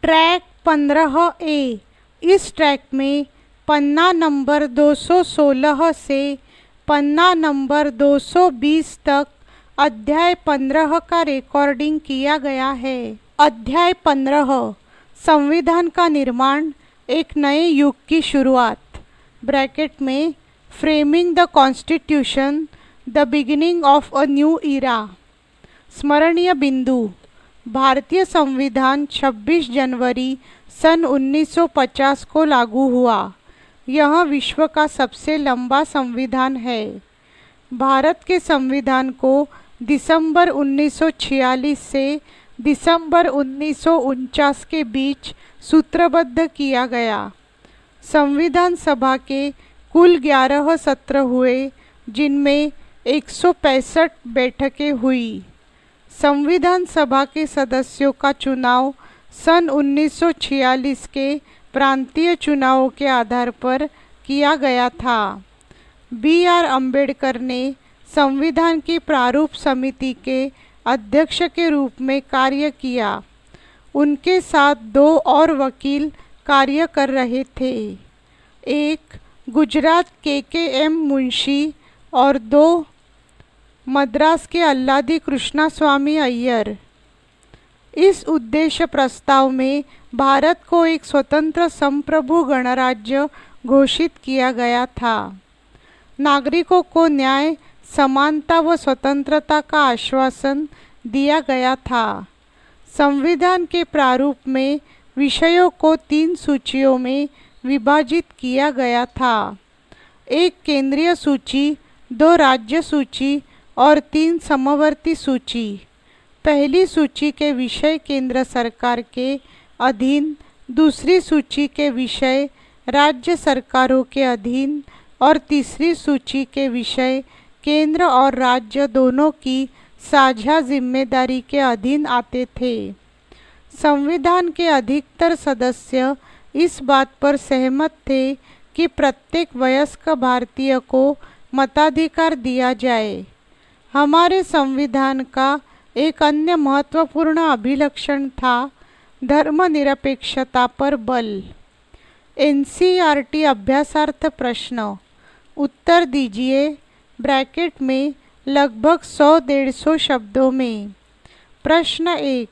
Track 15A। इस track में पन्ना number 216 से पन्ना नंबर 220 तक अध्याय 15 का रिकॉर्डिंग किया गया है। अध्याय 15 संविधान का निर्माण, एक नए युग की शुरुआत। ब्रैकेट में framing the constitution, the beginning of a new era. स्मरणीय बिंदु, भारतीय संविधान 26 जनवरी सन 1950 को लागू हुआ। यह विश्व का सबसे लंबा संविधान है। भारत के संविधान को दिसंबर 1946 से दिसंबर 1949 के बीच सूत्रबद्ध किया गया। संविधान सभा के कुल 11 सत्र हुए, जिनमें 165 बैठकें हुई। संविधान सभा के सदस्यों का चुनाव सन 1946 के प्रांतीय चुनावों के आधार पर किया गया था। B.R. अम्बेडकर ने संविधान की प्रारूप समिति के अध्यक्ष के रूप में कार्य किया। उनके साथ 2 और वकील कार्य कर रहे थे, एक गुजरात KKM मुंशी और 2 मद्रास के अल्लादी कृष्णास्वामी अय्यर। इस उद्देश्य प्रस्ताव में भारत को एक स्वतंत्र संप्रभु गणराज्य घोषित किया गया था। नागरिकों को न्याय, समानता व स्वतंत्रता का आश्वासन दिया गया था। संविधान के प्रारूप में विषयों को 3 सूचियों में विभाजित किया गया था, एक केंद्रीय सूची, 2 राज्य सूची और 3 समवर्ती सूची। पहली सूची के विषय केंद्र सरकार के अधीन, दूसरी सूची के विषय राज्य सरकारों के अधीन और तीसरी सूची के विषय केंद्र और राज्य दोनों की साझा जिम्मेदारी के अधीन आते थे। संविधान के अधिकतर सदस्य इस बात पर सहमत थे कि प्रत्येक वयस्क भारतीय को मताधिकार दिया जाए। हमारे संविधान का एक अन्य महत्वपूर्ण अभिलक्षण था धर्मनिरपेक्षता पर बल। NCERT अभ्यासार्थ प्रश्न, उत्तर दीजिए। ब्रैकेट में लगभग 100-150 शब्दों में। प्रश्न 1,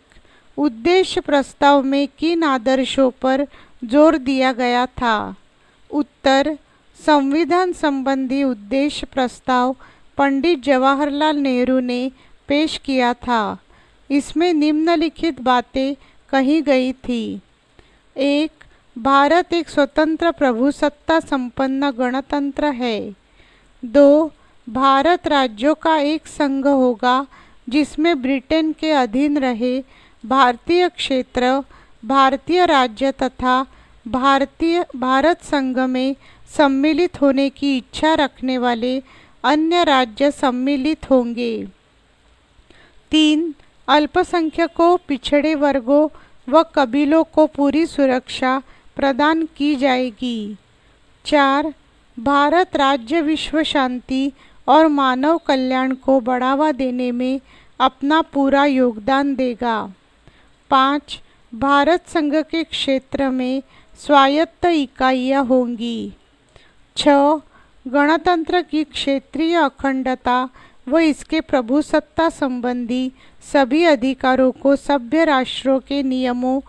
उद्देश्य प्रस्ताव में किन आदर्शों पर जोर दिया गया था? उत्तर, संविधान संबंधी उद्देश्य प्रस्ताव पंडित जवाहरलाल नेहरू ने पेश किया था। इसमें निम्नलिखित बातें कही गई थी। 1. भारत एक स्वतंत्र प्रभुसत्ता संपन्न गणतंत्र है। 2. भारत राज्यों का एक संघ होगा जिसमें ब्रिटेन के अधीन रहे भारतीय क्षेत्र, भारतीय राज्य तथा भारत संघ में सम्मिलित होने की इच्छा रखने वाले अन्य राज्य सम्मिलित होंगे। 3. अल्पसंख्यकों, पिछड़े वर्गों व कबीलों को पूरी सुरक्षा प्रदान की जाएगी। 4. भारत राज्य विश्व शांति और मानव कल्याण को बढ़ावा देने में अपना पूरा योगदान देगा। 5. भारत संघ के क्षेत्र में स्वायत्त इकाइयाँ होंगी। 6. गणतंत्र की क्षेत्रीय अखंडता व इसके प्रभुसत्ता संबंधी सभी अधिकारों को सभ्य राष्ट्रों के नियमों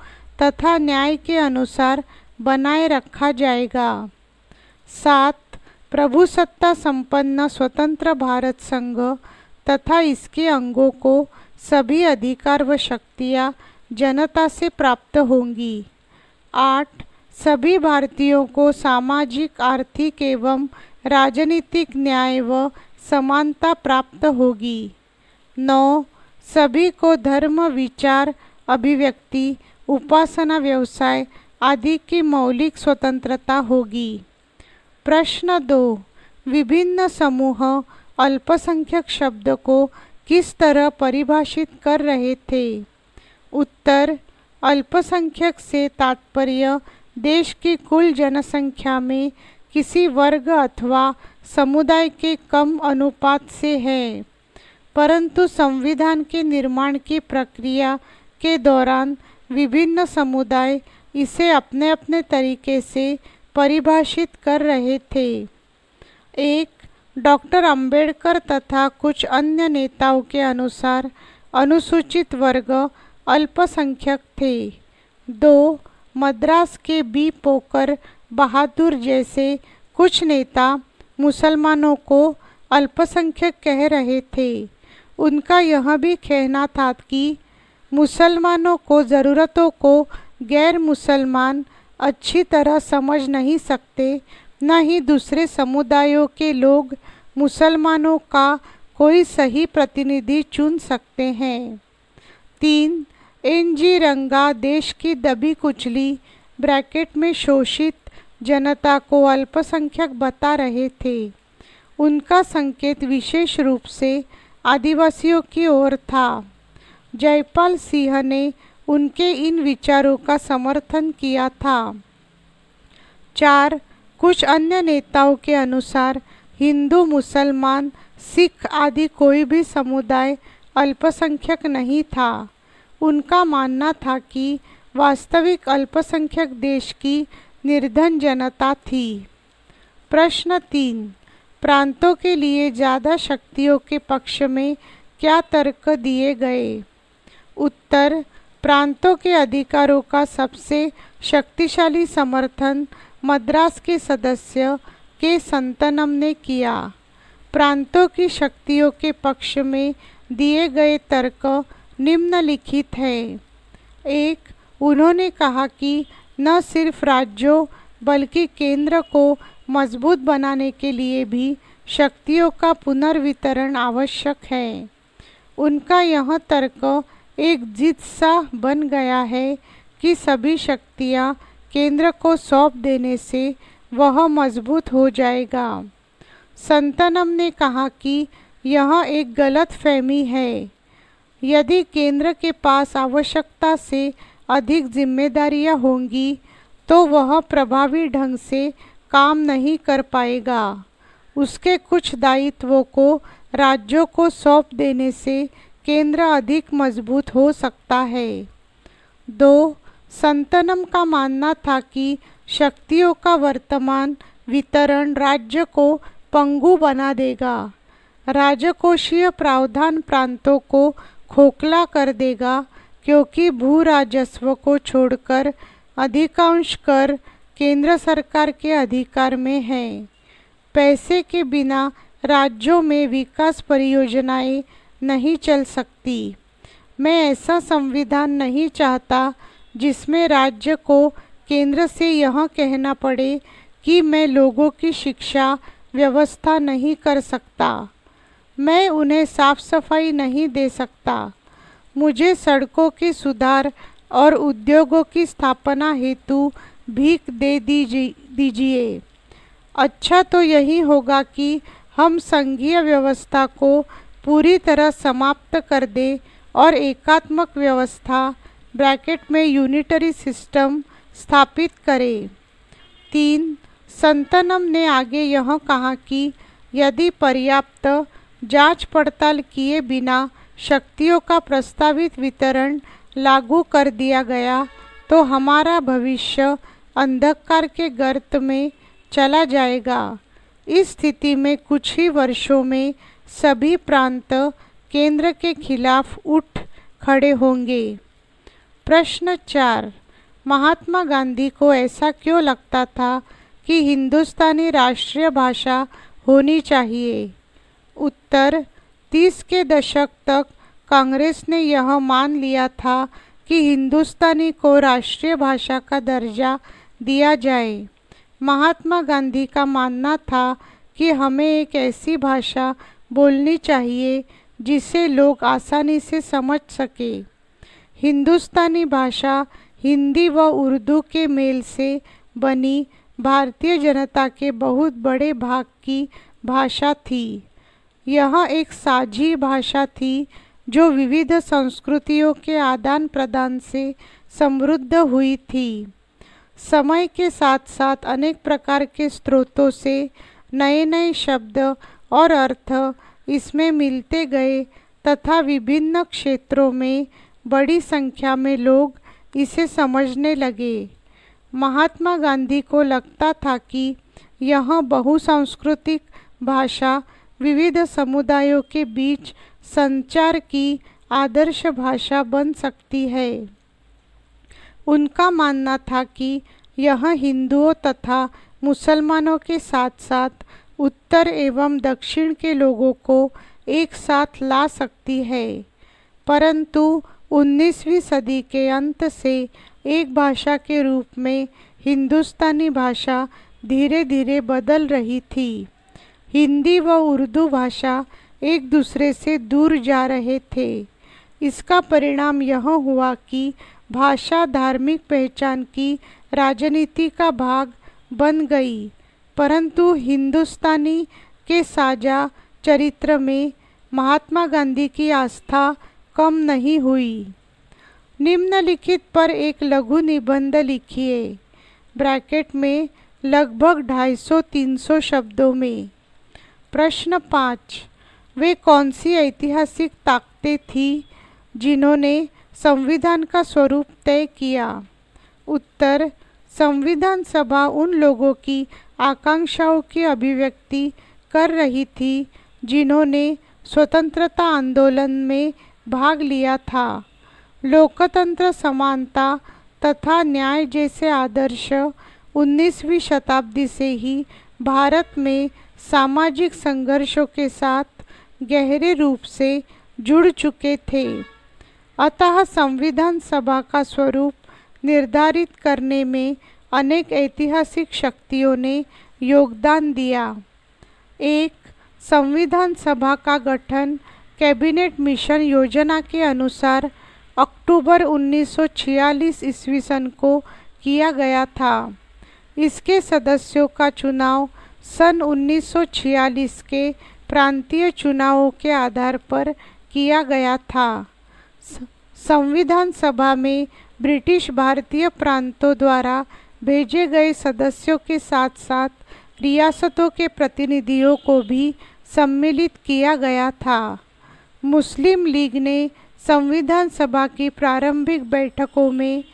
तथा न्याय के अनुसार बनाए रखा जाएगा। 7. प्रभुसत्ता संपन्न स्वतंत्र भारत संघ तथा इसके अंगों को सभी अधिकार व शक्तियाँ जनता से प्राप्त होंगी। 8. सभी भारतीयों को सामाजिक, आर्थिक एवं राजनीतिक न्याय व समानता प्राप्त होगी। 9. सभी को धर्म, विचार, अभिव्यक्ति, उपासना, व्यवसाय आदि की मौलिक स्वतंत्रता होगी। प्रश्न 2, विभिन्न समूह अल्पसंख्यक शब्द को किस तरह परिभाषित कर रहे थे? उत्तर, अल्पसंख्यक से तात्पर्य देश की कुल जनसंख्या में किसी वर्ग अथवा समुदाय के कम अनुपात से है, परंतु संविधान के निर्माण की प्रक्रिया के दौरान विभिन्न समुदाय इसे अपने अपने तरीके से परिभाषित कर रहे थे। एक, डॉक्टर अंबेडकर तथा कुछ अन्य नेताओं के अनुसार अनुसूचित वर्ग अल्पसंख्यक थे। 2, मद्रास के बी पोकर बहादुर जैसे कुछ नेता मुसलमानों को अल्पसंख्यक कह रहे थे। उनका यह भी कहना था कि मुसलमानों को ज़रूरतों को गैर मुसलमान अच्छी तरह समझ नहीं सकते, न ही दूसरे समुदायों के लोग मुसलमानों का कोई सही प्रतिनिधि चुन सकते हैं। 3, एन.जी. रंगा देश की दबी कुचली ब्रैकेट में शोषित जनता को अल्पसंख्यक बता रहे थे। उनका संकेत विशेष रूप से आदिवासियों की ओर था। जयपाल सिंह ने उनके इन विचारों का समर्थन किया था। 4, कुछ अन्य नेताओं के अनुसार हिंदू, मुसलमान, सिख आदि कोई भी समुदाय अल्पसंख्यक नहीं था। उनका मानना था कि वास्तविक अल्पसंख्यक देश की निर्धन जनता थी। प्रश्न 3, प्रांतों के लिए ज़्यादा शक्तियों के पक्ष में क्या तर्क दिए गए? उत्तर, प्रांतों के अधिकारों का सबसे शक्तिशाली समर्थन मद्रास के सदस्य के संतनम ने किया। प्रांतों की शक्तियों के पक्ष में दिए गए तर्क निम्नलिखित हैं। 1, उन्होंने कहा कि न सिर्फ राज्यों बल्कि केंद्र को मजबूत बनाने के लिए भी शक्तियों का पुनर्वितरण आवश्यक है। उनका यह तर्क एक जिद सा बन गया है कि सभी शक्तियाँ केंद्र को सौंप देने से वह मजबूत हो जाएगा। संतनम ने कहा कि यह एक गलत फहमी है। यदि केंद्र के पास आवश्यकता से अधिक जिम्मेदारियां होंगी तो वह प्रभावी ढंग से काम नहीं कर पाएगा। उसके कुछ दायित्वों को राज्यों को सौंप देने से केंद्र अधिक मजबूत हो सकता है। 2, संतनम का मानना था कि शक्तियों का वर्तमान वितरण राज्य को पंगु बना देगा। राजकोषीय प्रावधान प्रांतों को खोखला कर देगा, क्योंकि भू राजस्व को छोड़कर अधिकांश कर केंद्र सरकार के अधिकार में है। पैसे के बिना राज्यों में विकास परियोजनाएं नहीं चल सकती। मैं ऐसा संविधान नहीं चाहता जिसमें राज्य को केंद्र से यह कहना पड़े कि मैं लोगों की शिक्षा व्यवस्था नहीं कर सकता, मैं उन्हें साफ सफाई नहीं दे सकता, मुझे सड़कों की सुधार और उद्योगों की स्थापना हेतु भीख दे दीजिए। अच्छा तो यही होगा कि हम संघीय व्यवस्था को पूरी तरह समाप्त कर दें और एकात्मक व्यवस्था ब्रैकेट में यूनिटरी सिस्टम स्थापित करें। 3, संतनम ने आगे यह कहा कि यदि पर्याप्त जांच पड़ताल किए बिना शक्तियों का प्रस्तावित वितरण लागू कर दिया गया तो हमारा भविष्य अंधकार के गर्त में चला जाएगा। इस स्थिति में कुछ ही वर्षों में सभी प्रांत केंद्र के खिलाफ उठ खड़े होंगे। प्रश्न 4, महात्मा गांधी को ऐसा क्यों लगता था कि हिंदुस्तानी राष्ट्रीय भाषा होनी चाहिए? उत्तर, 30 के दशक तक कांग्रेस ने यह मान लिया था कि हिंदुस्तानी को राष्ट्रीय भाषा का दर्जा दिया जाए। महात्मा गांधी का मानना था कि हमें एक ऐसी भाषा बोलनी चाहिए जिसे लोग आसानी से समझ सके। हिंदुस्तानी भाषा हिंदी व उर्दू के मेल से बनी भारतीय जनता के बहुत बड़े भाग की भाषा थी। यह एक साझी भाषा थी जो विविध संस्कृतियों के आदान प्रदान से समृद्ध हुई थी। समय के साथ साथ अनेक प्रकार के स्रोतों से नए नए शब्द और अर्थ इसमें मिलते गए तथा विभिन्न क्षेत्रों में बड़ी संख्या में लोग इसे समझने लगे। महात्मा गांधी को लगता था कि यह बहुसांस्कृतिक भाषा विविध समुदायों के बीच संचार की आदर्श भाषा बन सकती है। उनका मानना था कि यह हिंदुओं तथा मुसलमानों के साथ साथ उत्तर एवं दक्षिण के लोगों को एक साथ ला सकती है। परंतु 19वीं सदी के अंत से एक भाषा के रूप में हिंदुस्तानी भाषा धीरे धीरे बदल रही थी। हिंदी व उर्दू भाषा एक दूसरे से दूर जा रहे थे। इसका परिणाम यह हुआ कि भाषा धार्मिक पहचान की राजनीति का भाग बन गई। परंतु हिंदुस्तानी के साझा चरित्र में महात्मा गांधी की आस्था कम नहीं हुई। निम्नलिखित पर एक लघु निबंध लिखिए, ब्रैकेट में लगभग 250-300 शब्दों में। प्रश्न 5, वे कौन सी ऐतिहासिक ताकतें थीं जिन्होंने संविधान का स्वरूप तय किया? उत्तर, संविधान सभा उन लोगों की आकांक्षाओं की अभिव्यक्ति कर रही थी जिन्होंने स्वतंत्रता आंदोलन में भाग लिया था। लोकतंत्र, समानता तथा न्याय जैसे आदर्श 19वीं शताब्दी से ही भारत में सामाजिक संघर्षों के साथ गहरे रूप से जुड़ चुके थे। अतः संविधान सभा का स्वरूप निर्धारित करने में अनेक ऐतिहासिक शक्तियों ने योगदान दिया। 1. संविधान सभा का गठन कैबिनेट मिशन योजना के अनुसार अक्टूबर 1946 ईस्वी सन को किया गया था। इसके सदस्यों का चुनाव सन 1946 के प्रांतीय चुनावों के आधार पर किया गया था। संविधान सभा में ब्रिटिश भारतीय प्रांतों द्वारा भेजे गए सदस्यों के साथ साथ रियासतों के प्रतिनिधियों को भी सम्मिलित किया गया था। मुस्लिम लीग ने संविधान सभा की प्रारंभिक बैठकों में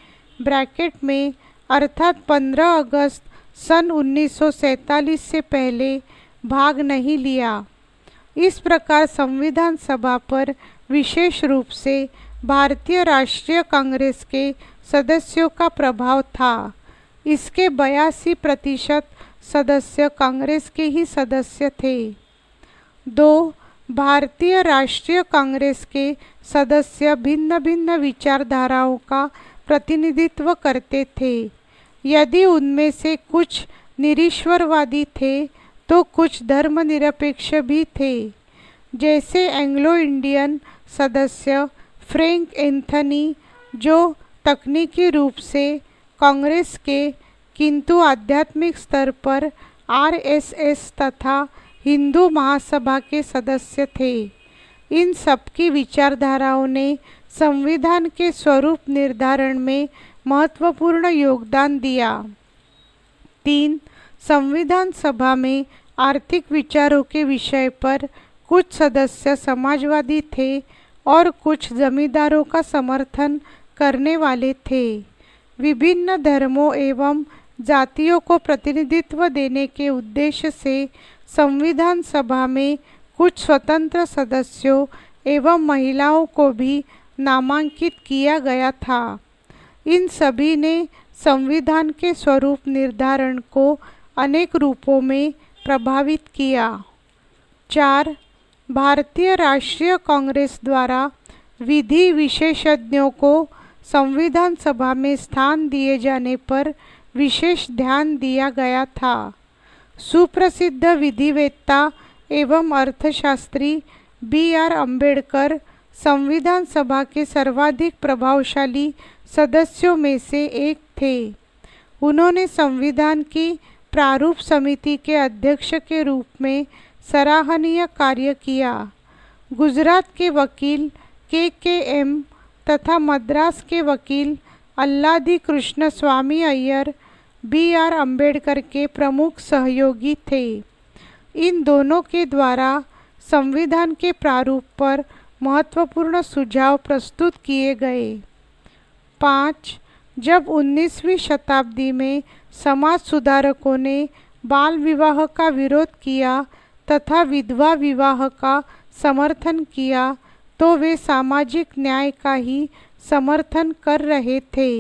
ब्रैकेट में अर्थात 15 अगस्त सन 1947 से पहले भाग नहीं लिया। इस प्रकार संविधान सभा पर विशेष रूप से भारतीय राष्ट्रीय कांग्रेस के सदस्यों का प्रभाव था। इसके 82% सदस्य कांग्रेस के ही सदस्य थे। 2. भारतीय राष्ट्रीय कांग्रेस के सदस्य भिन्न भिन्न विचारधाराओं का प्रतिनिधित्व करते थे। यदि उनमें से कुछ निरीश्वरवादी थे तो कुछ धर्मनिरपेक्ष भी थे। जैसे एंग्लो इंडियन सदस्य फ्रैंक एंथनी, जो तकनीकी रूप से कांग्रेस के किंतु आध्यात्मिक स्तर पर आरएसएस तथा हिंदू महासभा के सदस्य थे। इन सबकी विचारधाराओं ने संविधान के स्वरूप निर्धारण में महत्वपूर्ण योगदान दिया। 3. संविधान सभा में आर्थिक विचारों के विषय पर कुछ सदस्य समाजवादी थे और कुछ जमींदारों का समर्थन करने वाले थे। विभिन्न धर्मों एवं जातियों को प्रतिनिधित्व देने के उद्देश्य से संविधान सभा में कुछ स्वतंत्र सदस्यों एवं महिलाओं को भी नामांकित किया गया था। इन सभी ने संविधान के स्वरूप निर्धारण को अनेक रूपों में प्रभावित किया। 4. भारतीय राष्ट्रीय कांग्रेस द्वारा विधि विशेषज्ञों को संविधान सभा में स्थान दिए जाने पर विशेष ध्यान दिया गया था। सुप्रसिद्ध विधिवेत्ता एवं अर्थशास्त्री B.R. अम्बेडकर संविधान सभा के सर्वाधिक प्रभावशाली सदस्यों में से एक थे। उन्होंने संविधान की प्रारूप समिति के अध्यक्ष के रूप में सराहनीय कार्य किया। गुजरात के वकील KKM तथा मद्रास के वकील अल्लादी कृष्ण स्वामी अय्यर B.R. अम्बेडकर के प्रमुख सहयोगी थे। इन दोनों के द्वारा संविधान के प्रारूप पर महत्वपूर्ण सुझाव प्रस्तुत किए गए। 5. जब 19वीं शताब्दी में समाज सुधारकों ने बाल विवाह का विरोध किया तथा विधवा विवाह का समर्थन किया तो वे सामाजिक न्याय का ही समर्थन कर रहे थे।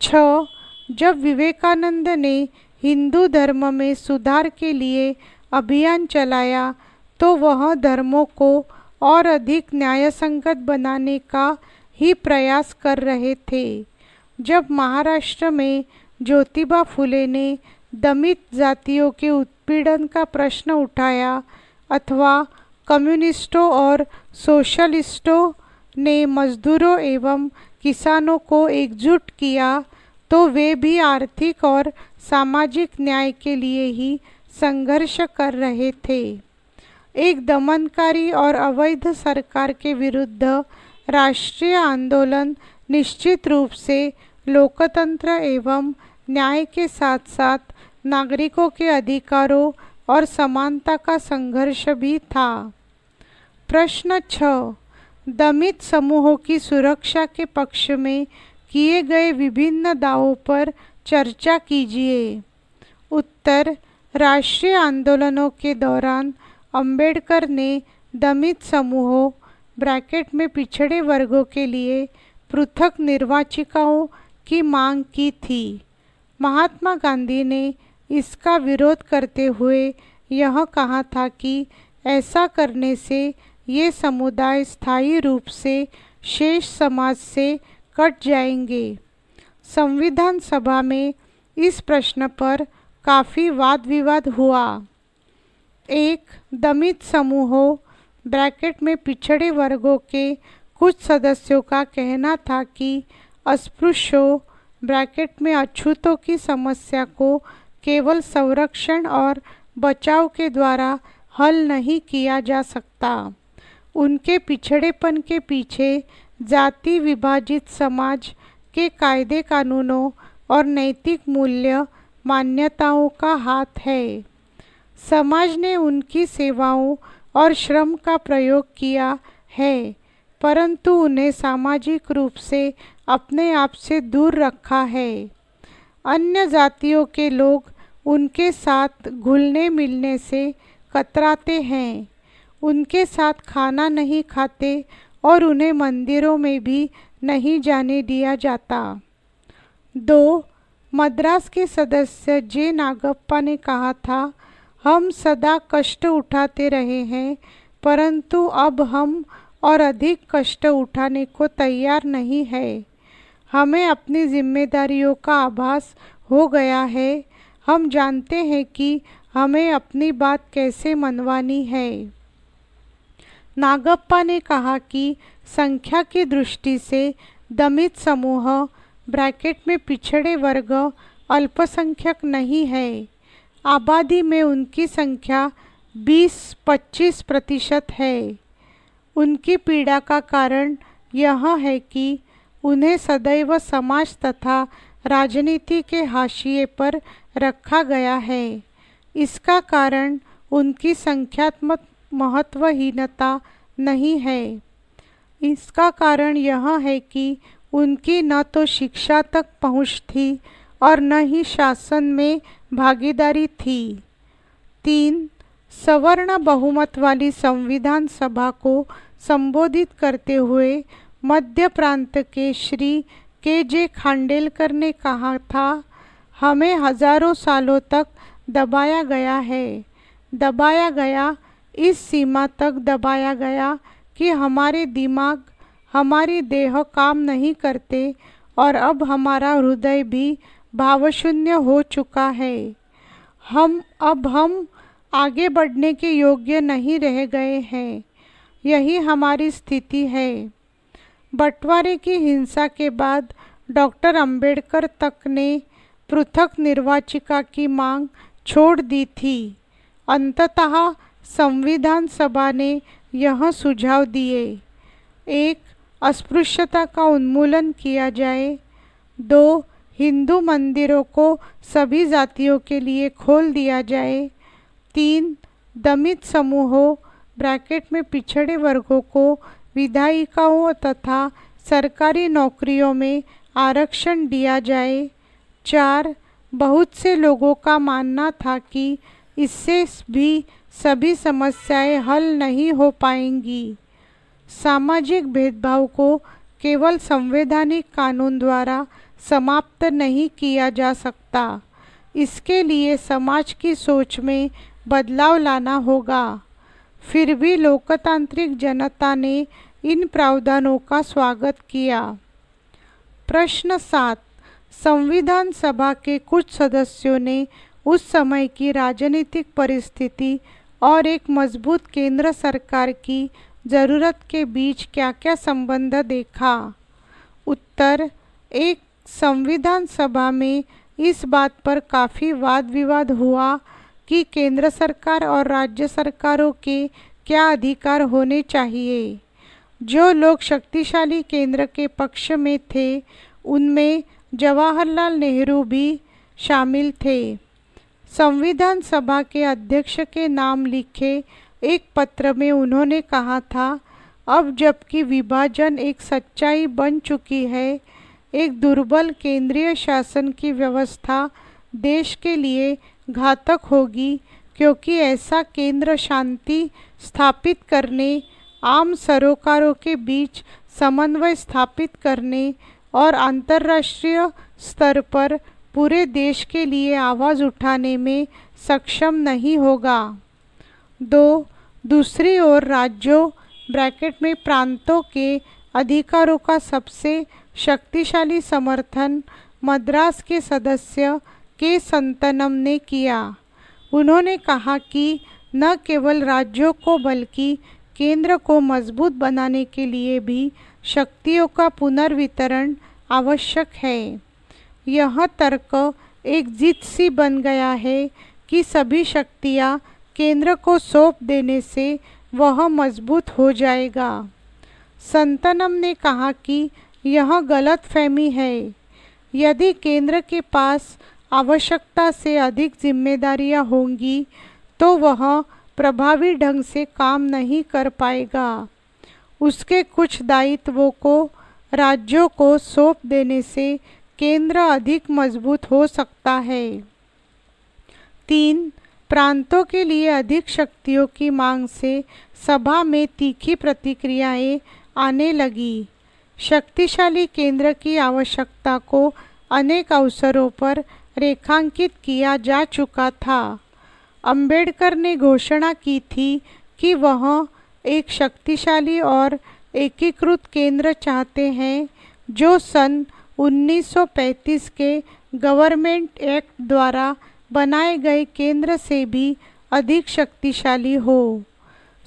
6. जब विवेकानंद ने हिंदू धर्म में सुधार के लिए अभियान चलाया तो वह धर्मों को और अधिक न्यायसंगत बनाने का ही प्रयास कर रहे थे। जब महाराष्ट्र में ज्योतिबा फुले ने दलित जातियों के उत्पीड़न का प्रश्न उठाया अथवा कम्युनिस्टों और सोशलिस्टों ने मजदूरों एवं किसानों को एकजुट किया तो वे भी आर्थिक और सामाजिक न्याय के लिए ही संघर्ष कर रहे थे। एक दमनकारी और अवैध सरकार के विरुद्ध राष्ट्रीय आंदोलन निश्चित रूप से लोकतंत्र एवं न्याय के साथ साथ नागरिकों के अधिकारों और समानता का संघर्ष भी था। प्रश्न 6. दलित समूहों की सुरक्षा के पक्ष में किए गए विभिन्न दावों पर चर्चा कीजिए। उत्तर: राष्ट्रीय आंदोलनों के दौरान अंबेडकर ने दलित समूहों ब्रैकेट में पिछड़े वर्गों के लिए पृथक निर्वाचिकाओं की मांग की थी। महात्मा गांधी ने इसका विरोध करते हुए यह कहा था कि ऐसा करने से ये समुदाय स्थायी रूप से शेष समाज से कट जाएंगे। संविधान सभा में इस प्रश्न पर काफ़ी वाद विवाद हुआ। 1. दलित समूहों ब्रैकेट में पिछड़े वर्गों के कुछ सदस्यों का कहना था कि अस्पृश्यों ब्रैकेट में अछूतों की समस्या को केवल संरक्षण और बचाव के द्वारा हल नहीं किया जा सकता। उनके पिछड़ेपन के पीछे जाति विभाजित समाज के कायदे कानूनों और नैतिक मूल्य मान्यताओं का हाथ है। समाज ने उनकी सेवाओं और श्रम का प्रयोग किया है परंतु उन्हें सामाजिक रूप से अपने आप से दूर रखा है। अन्य जातियों के लोग उनके साथ घुलने मिलने से कतराते हैं, उनके साथ खाना नहीं खाते और उन्हें मंदिरों में भी नहीं जाने दिया जाता। 2. मद्रास के सदस्य जे नागप्पा ने कहा था, हम सदा कष्ट उठाते रहे हैं परंतु अब हम और अधिक कष्ट उठाने को तैयार नहीं है। हमें अपनी जिम्मेदारियों का आभास हो गया है। हम जानते हैं कि हमें अपनी बात कैसे मनवानी है। नागप्पा ने कहा कि संख्या की दृष्टि से दलित समूह ब्रैकेट में पिछड़े वर्ग अल्पसंख्यक नहीं है। आबादी में उनकी संख्या 20-25% है। उनकी पीड़ा का कारण यह है कि उन्हें सदैव समाज तथा राजनीति के हाशिए पर रखा गया है। इसका कारण उनकी संख्यात्मक महत्वहीनता नहीं है। इसका कारण यह है कि उनकी न तो शिक्षा तक पहुँच थी और न ही शासन में भागीदारी थी। 3. सवर्ण बहुमत वाली संविधान सभा को संबोधित करते हुए मध्य प्रांत के श्री के खांडेलकर ने कहा था, हमें हजारों सालों तक दबाया गया है। दबाया गया, इस सीमा तक दबाया गया कि हमारे दिमाग, हमारी देह काम नहीं करते और अब हमारा हृदय भी भावशून्य हो चुका है। हम आगे बढ़ने के योग्य नहीं रह गए हैं। यही हमारी स्थिति है। बंटवारे की हिंसा के बाद डॉक्टर अंबेडकर तक ने पृथक निर्वाचिका की मांग छोड़ दी थी। अंततः संविधान सभा ने यह सुझाव दिए: 1. अस्पृश्यता का उन्मूलन किया जाए। 2. हिंदू मंदिरों को सभी जातियों के लिए खोल दिया जाए। 3. दलित समूहों ब्रैकेट में पिछड़े वर्गों को विधायिकाओं तथा सरकारी नौकरियों में आरक्षण दिया जाए। 4. बहुत से लोगों का मानना था कि इससे भी सभी समस्याएं हल नहीं हो पाएंगी। सामाजिक भेदभाव को केवल संवैधानिक कानून द्वारा समाप्त नहीं किया जा सकता। इसके लिए समाज की सोच में बदलाव लाना होगा। फिर भी लोकतांत्रिक जनता ने इन प्रावधानों का स्वागत किया। प्रश्न 7. संविधान सभा के कुछ सदस्यों ने उस समय की राजनीतिक परिस्थिति और एक मजबूत केंद्र सरकार की ज़रूरत के बीच क्या क्या संबंध देखा? उत्तर: 1. संविधान सभा में इस बात पर काफ़ी वाद विवाद हुआ कि केंद्र सरकार और राज्य सरकारों के क्या अधिकार होने चाहिए। जो लोग शक्तिशाली केंद्र के पक्ष में थे उनमें जवाहरलाल नेहरू भी शामिल थे। संविधान सभा के अध्यक्ष के नाम लिखे एक पत्र में उन्होंने कहा था, अब जबकि विभाजन एक सच्चाई बन चुकी है, एक दुर्बल केंद्रीय शासन की व्यवस्था देश के लिए घातक होगी, क्योंकि ऐसा केंद्र शांति स्थापित करने, आम सरोकारों के बीच समन्वय स्थापित करने और अंतर्राष्ट्रीय स्तर पर पूरे देश के लिए आवाज़ उठाने में सक्षम नहीं होगा। 2. दूसरी ओर राज्यों ब्रैकेट में प्रांतों के अधिकारों का सबसे शक्तिशाली समर्थन मद्रास के सदस्य के संतनम ने किया। उन्होंने कहा कि न केवल राज्यों को बल्कि केंद्र को मजबूत बनाने के लिए भी शक्तियों का पुनर्वितरण आवश्यक है। यह तर्क एक जिद सी बन गया है कि सभी शक्तियाँ केंद्र को सौंप देने से वह मजबूत हो जाएगा। संतनम ने कहा कि यह गलतफहमी है। यदि केंद्र के पास आवश्यकता से अधिक जिम्मेदारियां होंगी तो वह प्रभावी ढंग से काम नहीं कर पाएगा। उसके कुछ दायित्वों को राज्यों को सौंप देने से केंद्र अधिक मजबूत हो सकता है। 3. प्रांतों के लिए अधिक शक्तियों की मांग से सभा में तीखी प्रतिक्रियाएं आने लगी। शक्तिशाली केंद्र की आवश्यकता को अनेक अवसरों पर रेखांकित किया जा चुका था। अंबेडकर ने घोषणा की थी कि वह एक शक्तिशाली और एकीकृत केंद्र चाहते हैं जो सन 1935 के गवर्नमेंट एक्ट द्वारा बनाए गए केंद्र से भी अधिक शक्तिशाली हो।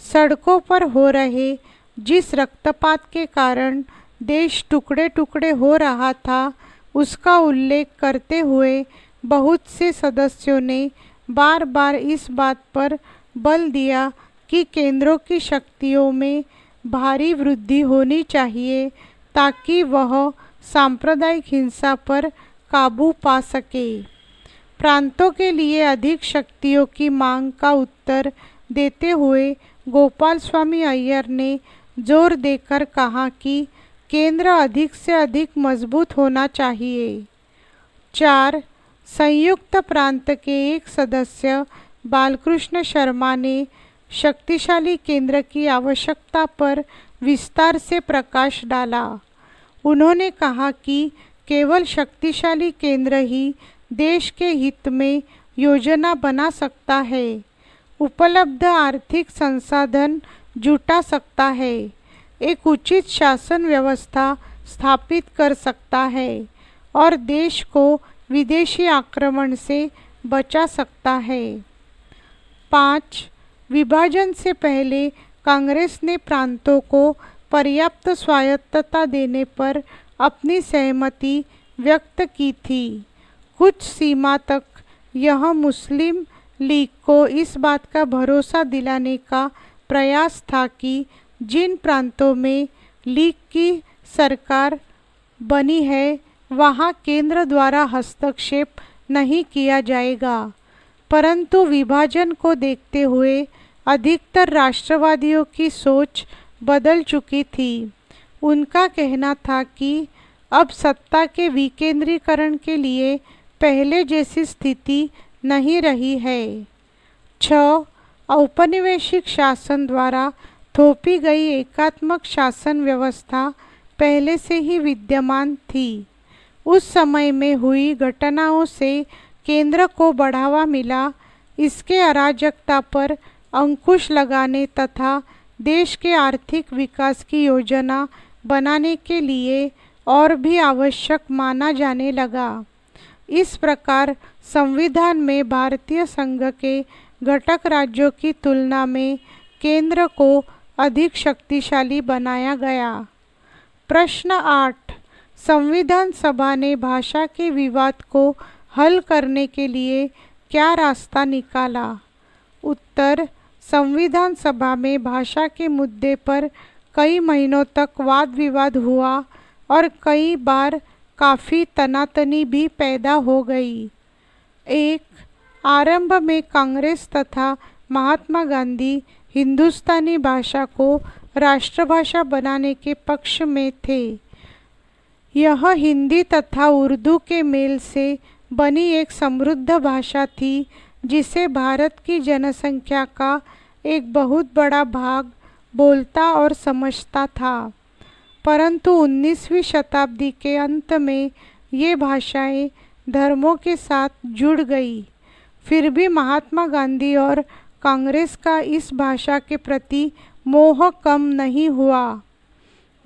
सड़कों पर हो रहे जिस रक्तपात के कारण देश टुकड़े टुकड़े हो रहा था उसका उल्लेख करते हुए बहुत से सदस्यों ने बार बार इस बात पर बल दिया कि केंद्रों की शक्तियों में भारी वृद्धि होनी चाहिए ताकि वह सांप्रदायिक हिंसा पर काबू पा सके। प्रांतों के लिए अधिक शक्तियों की मांग का उत्तर देते हुए गोपाल स्वामी अय्यर ने जोर देकर कहा कि केंद्र अधिक से अधिक मजबूत होना चाहिए। 4. संयुक्त प्रांत के एक सदस्य बालकृष्ण शर्मा ने शक्तिशाली केंद्र की आवश्यकता पर विस्तार से प्रकाश डाला। उन्होंने कहा कि केवल शक्तिशाली केंद्र ही देश के हित में योजना बना सकता है, उपलब्ध आर्थिक संसाधन जुटा सकता है, एक उचित शासन व्यवस्था स्थापित कर सकता है और देश को विदेशी आक्रमण से बचा सकता है। 5. विभाजन से पहले कांग्रेस ने प्रांतों को पर्याप्त स्वायत्तता देने पर अपनी सहमति व्यक्त की थी। कुछ सीमा तक यह मुस्लिम लीग को इस बात का भरोसा दिलाने का प्रयास था कि जिन प्रांतों में लीग की सरकार बनी है वहाँ केंद्र द्वारा हस्तक्षेप नहीं किया जाएगा, परंतु विभाजन को देखते हुए अधिकतर राष्ट्रवादियों की सोच बदल चुकी थी। उनका कहना था कि अब सत्ता के विकेंद्रीकरण के लिए पहले जैसी स्थिति नहीं रही है। 6. औपनिवेशिक शासन द्वारा थोपी गई एकात्मक शासन व्यवस्था पहले से ही विद्यमान थी। उस समय में हुई घटनाओं से केंद्र को बढ़ावा मिला। इसके अराजकता पर अंकुश लगाने तथा देश के आर्थिक विकास की योजना बनाने के लिए और भी आवश्यक माना जाने लगा। इस प्रकार संविधान में भारतीय संघ के घटक राज्यों की तुलना में केंद्र को अधिक शक्तिशाली बनाया गया। प्रश्न 8. संविधान सभा ने भाषा के विवाद को हल करने के लिए क्या रास्ता निकाला? उत्तर: संविधान सभा में भाषा के मुद्दे पर कई महीनों तक वाद विवाद हुआ और कई बार काफ़ी तनातनी भी पैदा हो गई। 1. आरंभ में कांग्रेस तथा महात्मा गांधी हिंदुस्तानी भाषा को राष्ट्रभाषा बनाने के पक्ष में थे। यह हिंदी तथा उर्दू के मेल से बनी एक समृद्ध भाषा थी जिसे भारत की जनसंख्या का एक बहुत बड़ा भाग बोलता और समझता था। परंतु 19वीं शताब्दी के अंत में ये भाषाएं धर्मों के साथ जुड़ गई। फिर भी महात्मा गांधी और कांग्रेस का इस भाषा के प्रति मोह कम नहीं हुआ।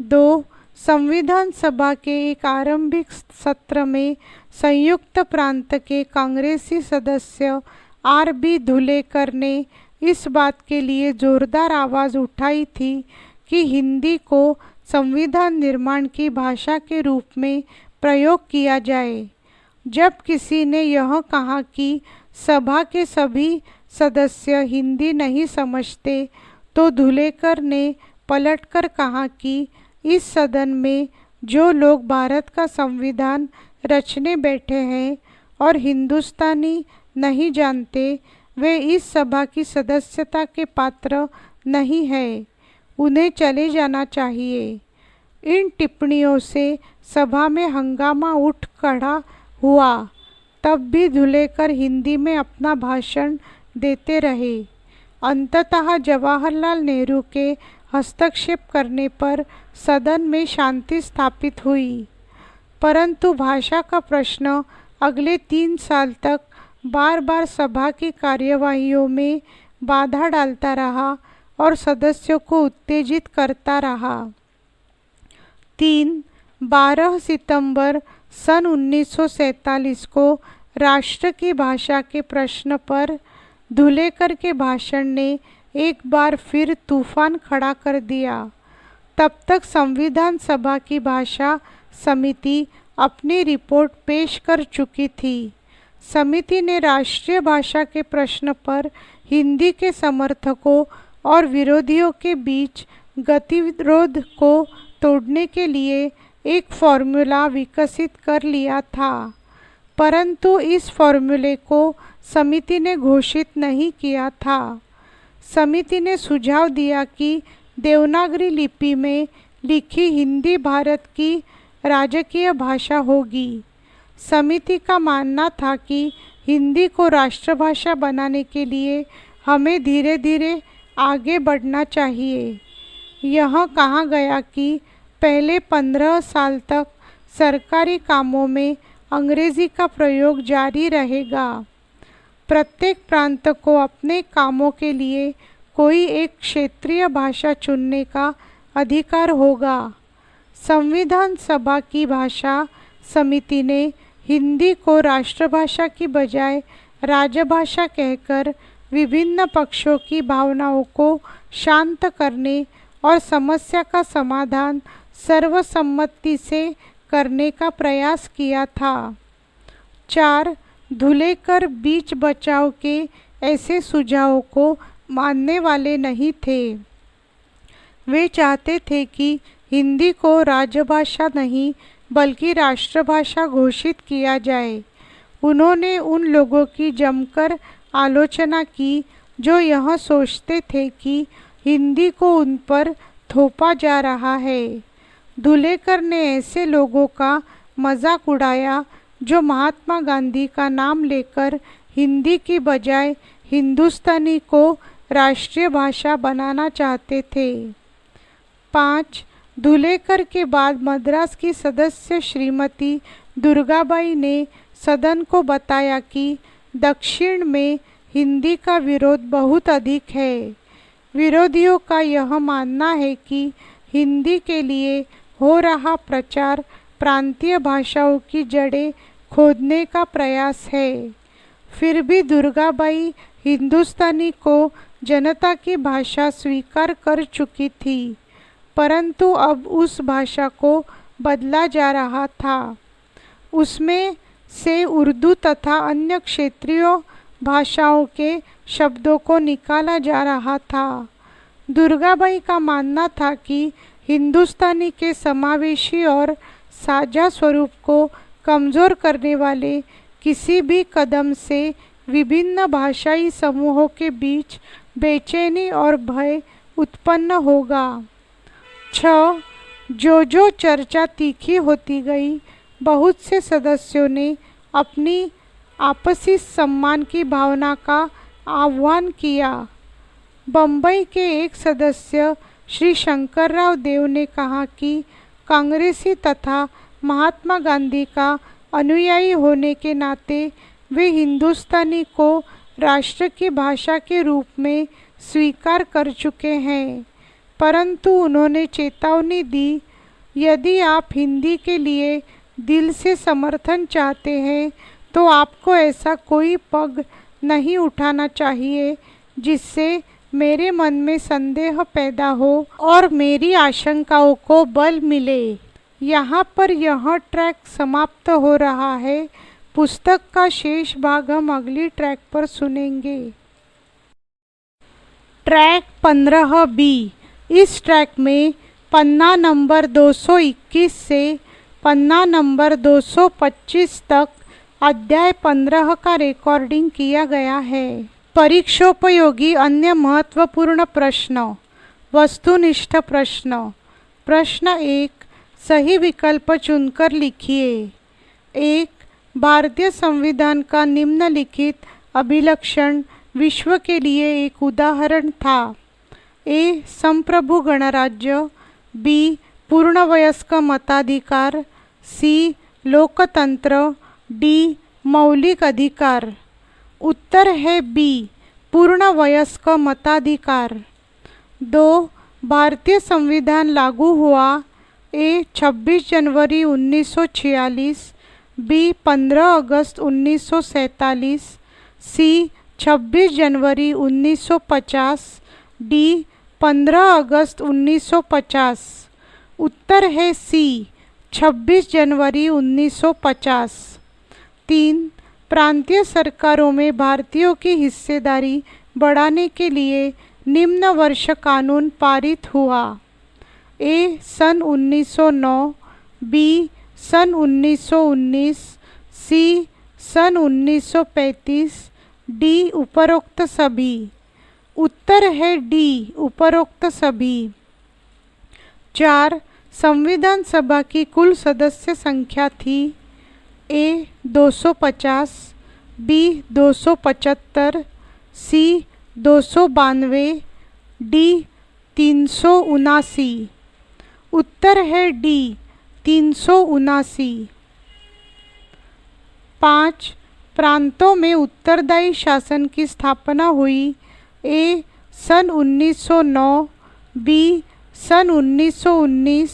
2. संविधान सभा के एक आरंभिक सत्र में संयुक्त प्रांत के कांग्रेसी सदस्य R.B. धुलेकर ने इस बात के लिए जोरदार आवाज़ उठाई थी कि हिंदी को संविधान निर्माण की भाषा के रूप में प्रयोग किया जाए। जब किसी ने यह कहा कि सभा के सभी सदस्य हिंदी नहीं समझते तो धुलेकर ने पलटकर कहा कि इस सदन में जो लोग भारत का संविधान रचने बैठे हैं और हिंदुस्तानी नहीं जानते वे इस सभा की सदस्यता के पात्र नहीं हैं, उन्हें चले जाना चाहिए। इन टिप्पणियों से सभा में हंगामा उठ खड़ा हुआ। तब भी धुलेकर हिंदी में अपना भाषण देते रहे। अंततः जवाहरलाल नेहरू के हस्तक्षेप करने पर सदन में शांति स्थापित हुई। परंतु भाषा का प्रश्न अगले 3 साल तक बार बार सभा की कार्यवाहियों में बाधा डालता रहा और सदस्यों को उत्तेजित करता रहा। 3. 12 सितंबर सन 1947 को राष्ट्र की भाषा के प्रश्न पर धुलेकर के भाषण ने एक बार फिर तूफान खड़ा कर दिया। तब तक संविधान सभा की भाषा समिति अपनी रिपोर्ट पेश कर चुकी थी। समिति ने राष्ट्रीय भाषा के प्रश्न पर हिंदी के समर्थकों और विरोधियों के बीच गतिरोध को तोड़ने के लिए एक फॉर्मूला विकसित कर लिया था। परंतु इस फॉर्मूले को समिति ने घोषित नहीं किया था। समिति ने सुझाव दिया कि देवनागरी लिपि में लिखी हिंदी भारत की राजकीय भाषा होगी। समिति का मानना था कि हिंदी को राष्ट्रभाषा बनाने के लिए हमें धीरे धीरे आगे बढ़ना चाहिए। यह कहा गया कि पहले 15 साल तक सरकारी कामों में अंग्रेजी का प्रयोग जारी रहेगा। प्रत्येक प्रांत को अपने कामों के लिए कोई एक क्षेत्रीय भाषा चुनने का अधिकार होगा। संविधान सभा की भाषा समिति ने हिंदी को राष्ट्रभाषा की बजाय राजभाषा कहकर विभिन्न पक्षों की भावनाओं को शांत करने और समस्या का समाधान सर्वसम्मति से करने का प्रयास किया था। 4. धुलेकर बीच बचाव के ऐसे सुझावों को मानने वाले नहीं थे। वे चाहते थे कि हिंदी को राजभाषा नहीं बल्कि राष्ट्रभाषा घोषित किया जाए। उन्होंने उन लोगों की जमकर आलोचना की जो यह सोचते थे कि हिंदी को उन पर थोपा जा रहा है। धुलेकर ने ऐसे लोगों का मजाक उड़ाया जो महात्मा गांधी का नाम लेकर हिंदी की बजाय हिंदुस्तानी को राष्ट्रीय भाषा बनाना चाहते थे। 5. धुलेकर के बाद मद्रास की सदस्य श्रीमती दुर्गाबाई ने सदन को बताया कि दक्षिण में हिंदी का विरोध बहुत अधिक है। विरोधियों का यह मानना है कि हिंदी के लिए हो रहा प्रचार प्रांतीय भाषाओं की जड़ें खोदने का प्रयास है। फिर भी दुर्गाबाई हिंदुस्तानी को जनता की भाषा स्वीकार कर चुकी थी, परंतु अब उस भाषा को बदला जा रहा था। उसमें से उर्दू तथा अन्य क्षेत्रीय भाषाओं के शब्दों को निकाला जा रहा था। दुर्गाबाई का मानना था कि हिंदुस्तानी के समावेशी और साझा स्वरूप को कमज़ोर करने वाले किसी भी कदम से विभिन्न भाषाई समूहों के बीच बेचैनी और भय उत्पन्न होगा। 6. जो चर्चा तीखी होती गई, बहुत से सदस्यों ने अपनी आपसी सम्मान की भावना का आह्वान किया। बम्बई के एक सदस्य श्री शंकरराव देव ने कहा कि कांग्रेसी तथा महात्मा गांधी का अनुयायी होने के नाते वे हिंदुस्तानी को राष्ट्र की भाषा के रूप में स्वीकार कर चुके हैं, परंतु उन्होंने चेतावनी दी, यदि आप हिंदी के लिए दिल से समर्थन चाहते हैं तो आपको ऐसा कोई पग नहीं उठाना चाहिए जिससे मेरे मन में संदेह पैदा हो और मेरी आशंकाओं को बल मिले। यहाँ पर यह ट्रैक समाप्त हो रहा है। पुस्तक का शेष भाग हम अगली ट्रैक पर सुनेंगे। Track 15B। इस ट्रैक में पन्ना नंबर 221 से पन्ना नंबर 225 तक अध्याय 15 का रिकॉर्डिंग किया गया है। परीक्षोपयोगी अन्य महत्वपूर्ण प्रश्न। वस्तुनिष्ठ प्रश्न। प्रश्न 1, सही विकल्प चुनकर लिखिए। 1. भारतीय संविधान का निम्नलिखित अभिलक्षण विश्व के लिए एक उदाहरण था। ए. संप्रभु गणराज्य। बी. पूर्णवयस्क मताधिकार। सी. लोकतंत्र। डी. मौलिक अधिकार। उत्तर है बी. पूर्णवयस्क मताधिकार। 2. भारतीय संविधान लागू हुआ। ए. 26 जनवरी 1946। बी. 15 अगस्त 1947। सी. 26 जनवरी 1950। डी. 15 अगस्त 1950। उत्तर है सी. 26 जनवरी 1950। 3. प्रांतीय सरकारों में भारतीयों की हिस्सेदारी बढ़ाने के लिए निम्न वर्ष कानून पारित हुआ। ए. सन 1909। बी. सन 1919। सी. सन 1935। डी. उपरोक्त सभी। उत्तर है डी. उपरोक्त सभी। 4. संविधान सभा की कुल सदस्य संख्या थी। ए. 250। बी. 275। सी. 292। डी. 379। उत्तर है डी. 379। 5. प्रांतों में उत्तरदायी शासन की स्थापना हुई। ए. सन 1909। बी. सन 1919।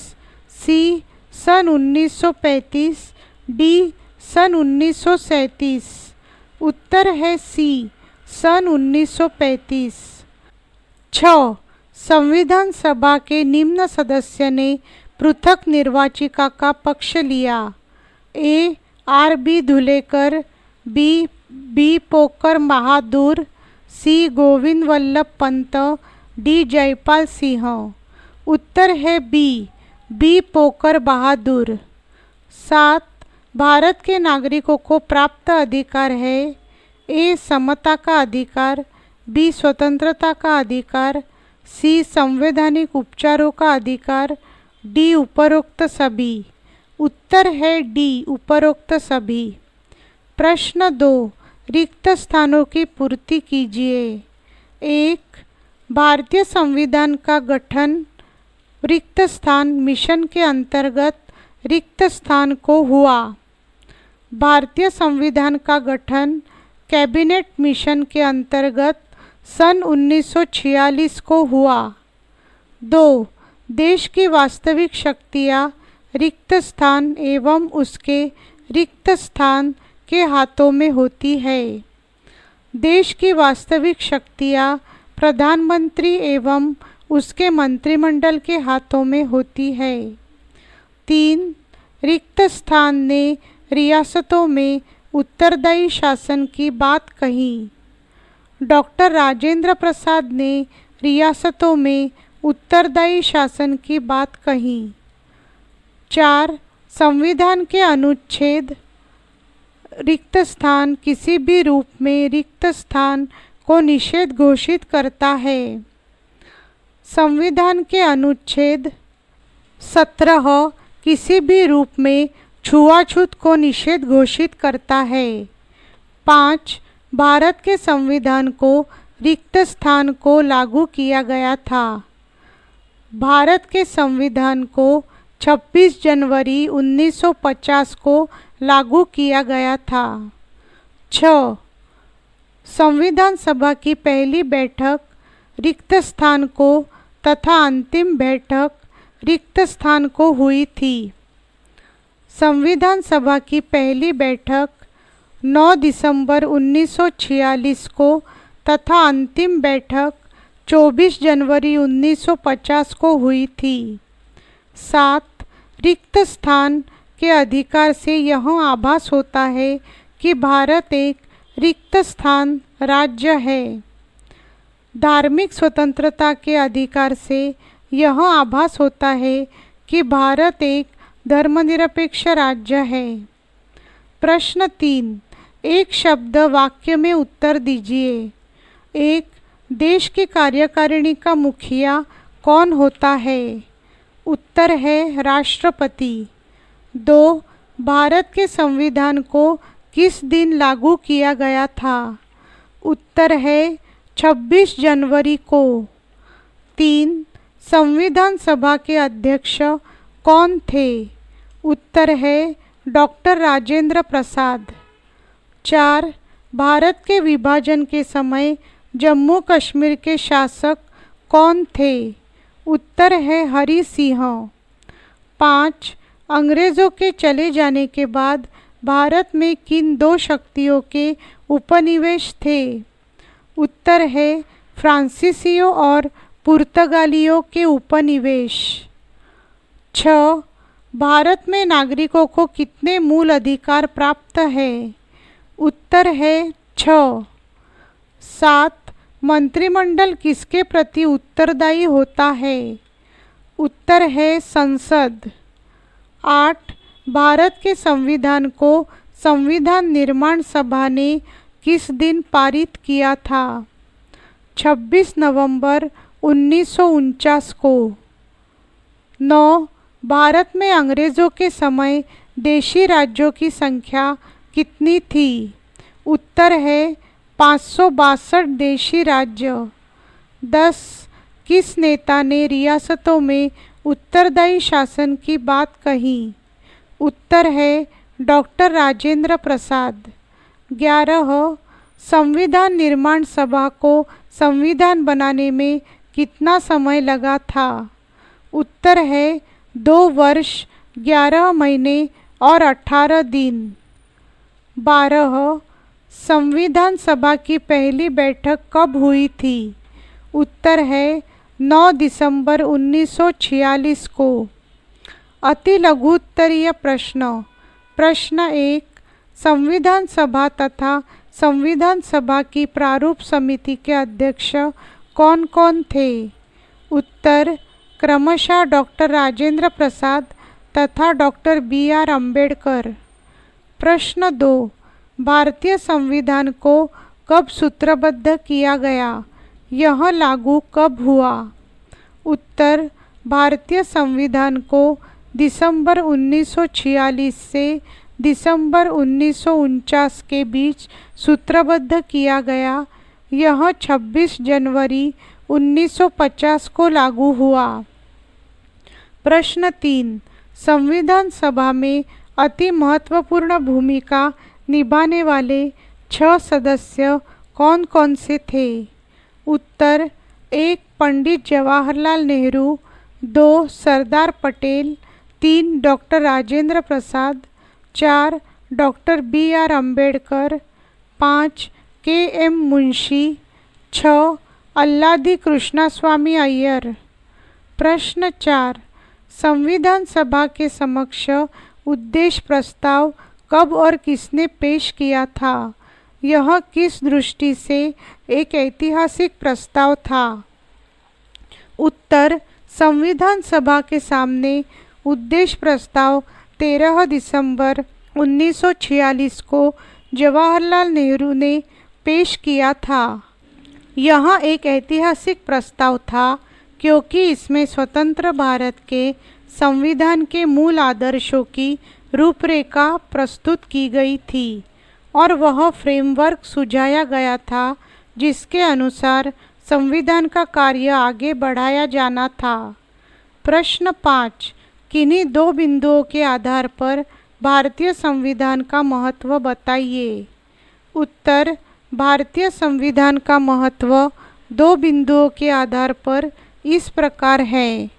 सी. सन 1935। डी. सन 1937। उत्तर है सी. सन 1935। 6. संविधान सभा के निम्न सदस्य ने पृथक निर्वाचिका का पक्ष लिया। A. R. B. Dhulekar. B. B. Pocker Bahadur. C. Govind Ballabh Pant. D. Jaipal Singh. उत्तर है बी. बी. पोकर बहादुर। 7. भारत के नागरिकों को प्राप्त अधिकार है। ए. समता का अधिकार। बी. स्वतंत्रता का अधिकार। सी. संवैधानिक उपचारों का अधिकार। डी उपरोक्त सभी। उत्तर है डी उपरोक्त सभी। प्रश्न 2, रिक्त स्थानों की पूर्ति कीजिए। 1, भारतीय संविधान का गठन रिक्त स्थान मिशन के अंतर्गत रिक्त स्थान को हुआ। भारतीय संविधान का गठन कैबिनेट मिशन के अंतर्गत सन 1946 को हुआ। 2, देश की वास्तविक शक्तियाँ रिक्त स्थान एवं उसके रिक्त स्थान के हाथों में होती है। देश की वास्तविक शक्तियाँ प्रधानमंत्री एवं उसके मंत्रिमंडल के हाथों में होती है। 3, रिक्त स्थान ने रियासतों में उत्तरदायी शासन की बात कही। डॉक्टर राजेंद्र प्रसाद ने रियासतों में उत्तरदायी शासन की बात कही। 4, संविधान के अनुच्छेद रिक्त स्थान किसी भी रूप में रिक्त स्थान को निषेध घोषित करता है। संविधान के अनुच्छेद 17 किसी भी रूप में छुआछूत को निषेध घोषित करता है। 5, भारत के संविधान को रिक्त स्थान को लागू किया गया था। भारत के संविधान को 26 जनवरी 1950 को लागू किया गया था। 6, संविधान सभा की पहली बैठक रिक्त स्थान को तथा अंतिम बैठक रिक्त स्थान को हुई थी। संविधान सभा की पहली बैठक 9 दिसंबर 1946 को तथा अंतिम बैठक 24 जनवरी 1950 को हुई थी। 7, रिक्त स्थान के अधिकार से यह आभास होता है कि भारत एक रिक्त स्थान राज्य है। धार्मिक स्वतंत्रता के अधिकार से यह आभास होता है कि भारत एक धर्मनिरपेक्ष राज्य है। प्रश्न 3, एक शब्द वाक्य में उत्तर दीजिए। 1, देश की कार्यकारिणी का मुखिया कौन होता है? उत्तर है राष्ट्रपति। 2, भारत के संविधान को किस दिन लागू किया गया था? उत्तर है 26 जनवरी को। 3, संविधान सभा के अध्यक्ष कौन थे? उत्तर है डॉक्टर राजेंद्र प्रसाद। 4, भारत के विभाजन के समय जम्मू कश्मीर के शासक कौन थे? उत्तर है हरि सिंह। 5, अंग्रेज़ों के चले जाने के बाद भारत में किन 2 शक्तियों के उपनिवेश थे? उत्तर है फ्रांसीसियों और पुर्तगालियों के उपनिवेश। 6, भारत में नागरिकों को कितने मूल अधिकार प्राप्त है? उत्तर है 6। 7, मंत्रिमंडल किसके प्रति उत्तरदायी होता है? उत्तर है संसद। 8, भारत के संविधान को संविधान निर्माण सभा ने किस दिन पारित किया था? 26 नवंबर 1949 को। 9, भारत में अंग्रेज़ों के समय देशी राज्यों की संख्या कितनी थी? उत्तर है 562 देशी राज्य। 10, किस नेता ने रियासतों में उत्तरदायी शासन की बात कही? उत्तर है डॉक्टर राजेंद्र प्रसाद। 11, संविधान निर्माण सभा को संविधान बनाने में कितना समय लगा था? उत्तर है 2 वर्ष 11 महीने और 18 दिन। 12, संविधान सभा की पहली बैठक कब हुई थी? उत्तर है 9 दिसंबर 1946 को। अति लघु उत्तरीय प्रश्न। प्रश्न 1, संविधान सभा तथा संविधान सभा की प्रारूप समिति के अध्यक्ष कौन कौन थे? उत्तर क्रमशः डॉक्टर राजेंद्र प्रसाद तथा डॉक्टर BR अम्बेडकर। प्रश्न 2, भारतीय संविधान को कब सूत्रबद्ध किया गया? यह लागू कब हुआ? उत्तर भारतीय संविधान को दिसंबर 1946 से दिसंबर 1949 के बीच सूत्रबद्ध किया गया। यह 26 जनवरी 1950 को लागू हुआ। प्रश्न 3, संविधान सभा में अति महत्वपूर्ण भूमिका निभाने वाले 6 सदस्य कौन कौन से थे? उत्तर 1 Pandit Jawaharlal Nehru, 2 Sardar Patel, 3 doctor Rajendra Prasad, 4 doctor BR Ambedkar, 5 KM Munshi, 6 Alladi Krishnaswami Ayyar. प्रश्न 4, संविधान सभा के समक्ष उद्देश्य प्रस्ताव कब और किसने पेश किया था? यह किस दृष्टि से एक ऐतिहासिक प्रस्ताव था? उत्तर, संविधान सभा के सामने उद्देश्य प्रस्ताव 13 दिसंबर 1946 को जवाहरलाल नेहरू ने पेश किया था। यह एक ऐतिहासिक प्रस्ताव था क्योंकि इसमें स्वतंत्र भारत के संविधान के मूल आदर्शों की रूपरेखा प्रस्तुत की गई थी और वह फ्रेमवर्क सुझाया गया था जिसके अनुसार संविधान का कार्य आगे बढ़ाया जाना था। प्रश्न 5, किन्हीं 2 बिंदुओं के आधार पर भारतीय संविधान का महत्व बताइए। उत्तर, भारतीय संविधान का महत्व 2 बिंदुओं के आधार पर इस प्रकार है।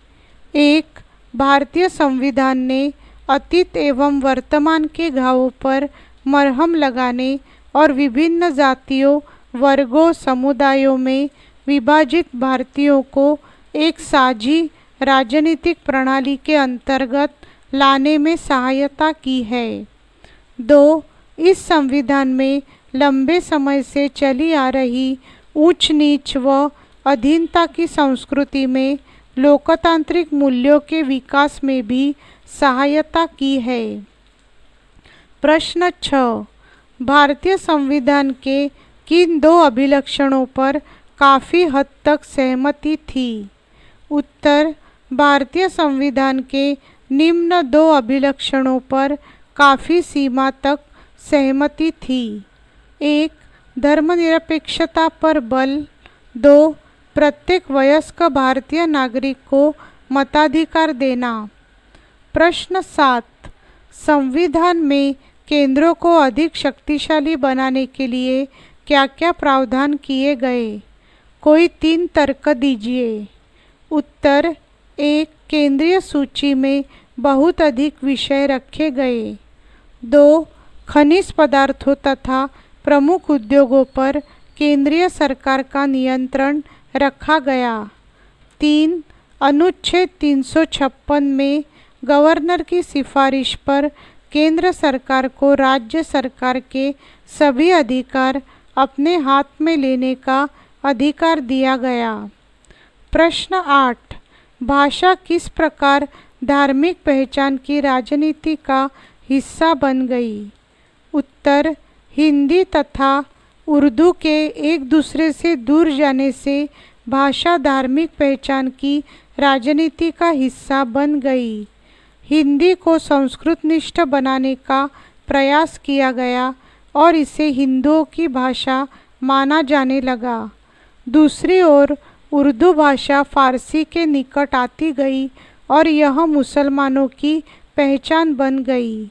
1, भारतीय संविधान ने अतीत एवं वर्तमान के घावों पर मरहम लगाने और विभिन्न जातियों, वर्गों, समुदायों में विभाजित भारतीयों को एक साझी राजनीतिक प्रणाली के अंतर्गत लाने में सहायता की है। 2, इस संविधान में लंबे समय से चली आ रही ऊंच नीच व अधीनता की संस्कृति में लोकतांत्रिक मूल्यों के विकास में भी सहायता की है। प्रश्न 6, भारतीय संविधान के किन 2 अभिलक्षणों पर काफ़ी हद तक सहमति थी? उत्तर, भारतीय संविधान के निम्न 2 अभिलक्षणों पर काफ़ी सीमा तक सहमति थी। 1, धर्मनिरपेक्षता पर बल। 2, प्रत्येक वयस्क भारतीय नागरिक को मताधिकार देना। प्रश्न 7, संविधान में केंद्रों को अधिक शक्तिशाली बनाने के लिए क्या क्या प्रावधान किए गए? कोई 3 तर्क दीजिए। उत्तर, 1, केंद्रीय सूची में बहुत अधिक विषय रखे गए। 2, खनिज पदार्थों तथा प्रमुख उद्योगों पर केंद्रीय सरकार का नियंत्रण रखा गया। 3, अनुच्छेद 356 में गवर्नर की सिफारिश पर केंद्र सरकार को राज्य सरकार के सभी अधिकार अपने हाथ में लेने का अधिकार दिया गया। प्रश्न 8, भाषा किस प्रकार धार्मिक पहचान की राजनीति का हिस्सा बन गई? उत्तर, हिंदी तथा उर्दू के एक दूसरे से दूर जाने से भाषा धार्मिक पहचान की राजनीति का हिस्सा बन गई। हिंदी को संस्कृतनिष्ठ बनाने का प्रयास किया गया और इसे हिंदुओं की भाषा माना जाने लगा। दूसरी ओर उर्दू भाषा फारसी के निकट आती गई और यह मुसलमानों की पहचान बन गई।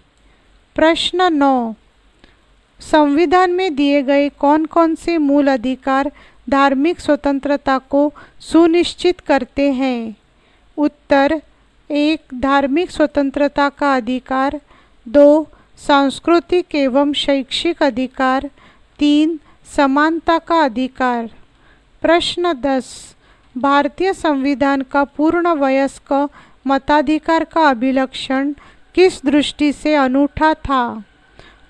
प्रश्न 9, संविधान में दिए गए कौन कौन से मूल अधिकार धार्मिक स्वतंत्रता को सुनिश्चित करते हैं? उत्तर, 1, धार्मिक स्वतंत्रता का अधिकार। 2, सांस्कृतिक एवं शैक्षिक अधिकार। 3, समानता का अधिकार। प्रश्न 10, भारतीय संविधान का पूर्ण वयस्क मताधिकार का अभिलक्षण किस दृष्टि से अनूठा था?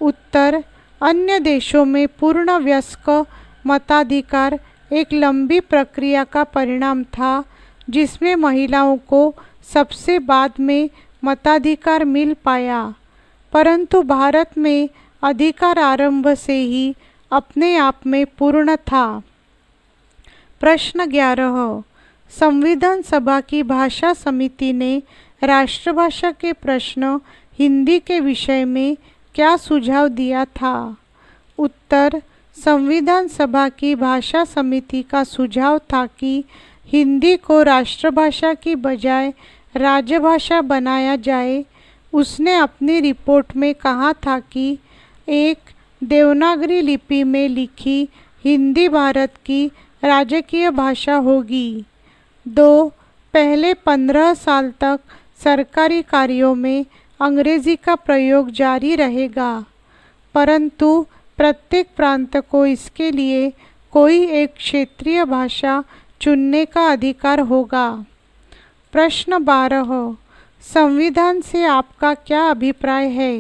उत्तर, अन्य देशों में पूर्ण वयस्क मताधिकार एक लंबी प्रक्रिया का परिणाम था जिसमें महिलाओं को सबसे बाद में मताधिकार मिल पाया, परंतु भारत में अधिकार आरंभ से ही अपने आप में पूर्ण था। प्रश्न 11, संविधान सभा की भाषा समिति ने राष्ट्रभाषा के प्रश्न हिंदी के विषय में क्या सुझाव दिया था? उत्तर: संविधान सभा की भाषा समिति का सुझाव था कि हिंदी को राष्ट्रभाषा की बजाय राजभाषा बनाया जाए। उसने अपनी रिपोर्ट में कहा था कि 1. देवनागरी लिपि में लिखी हिंदी भारत की राजकीय भाषा होगी। 2. पहले 15 साल तक सरकारी कार्यों में अंग्रेजी का प्रयोग जारी रहेगा, परंतु प्रत्येक प्रांत को इसके लिए कोई एक क्षेत्रीय भाषा चुनने का अधिकार होगा। प्रश्न 12. संविधान से आपका क्या अभिप्राय है?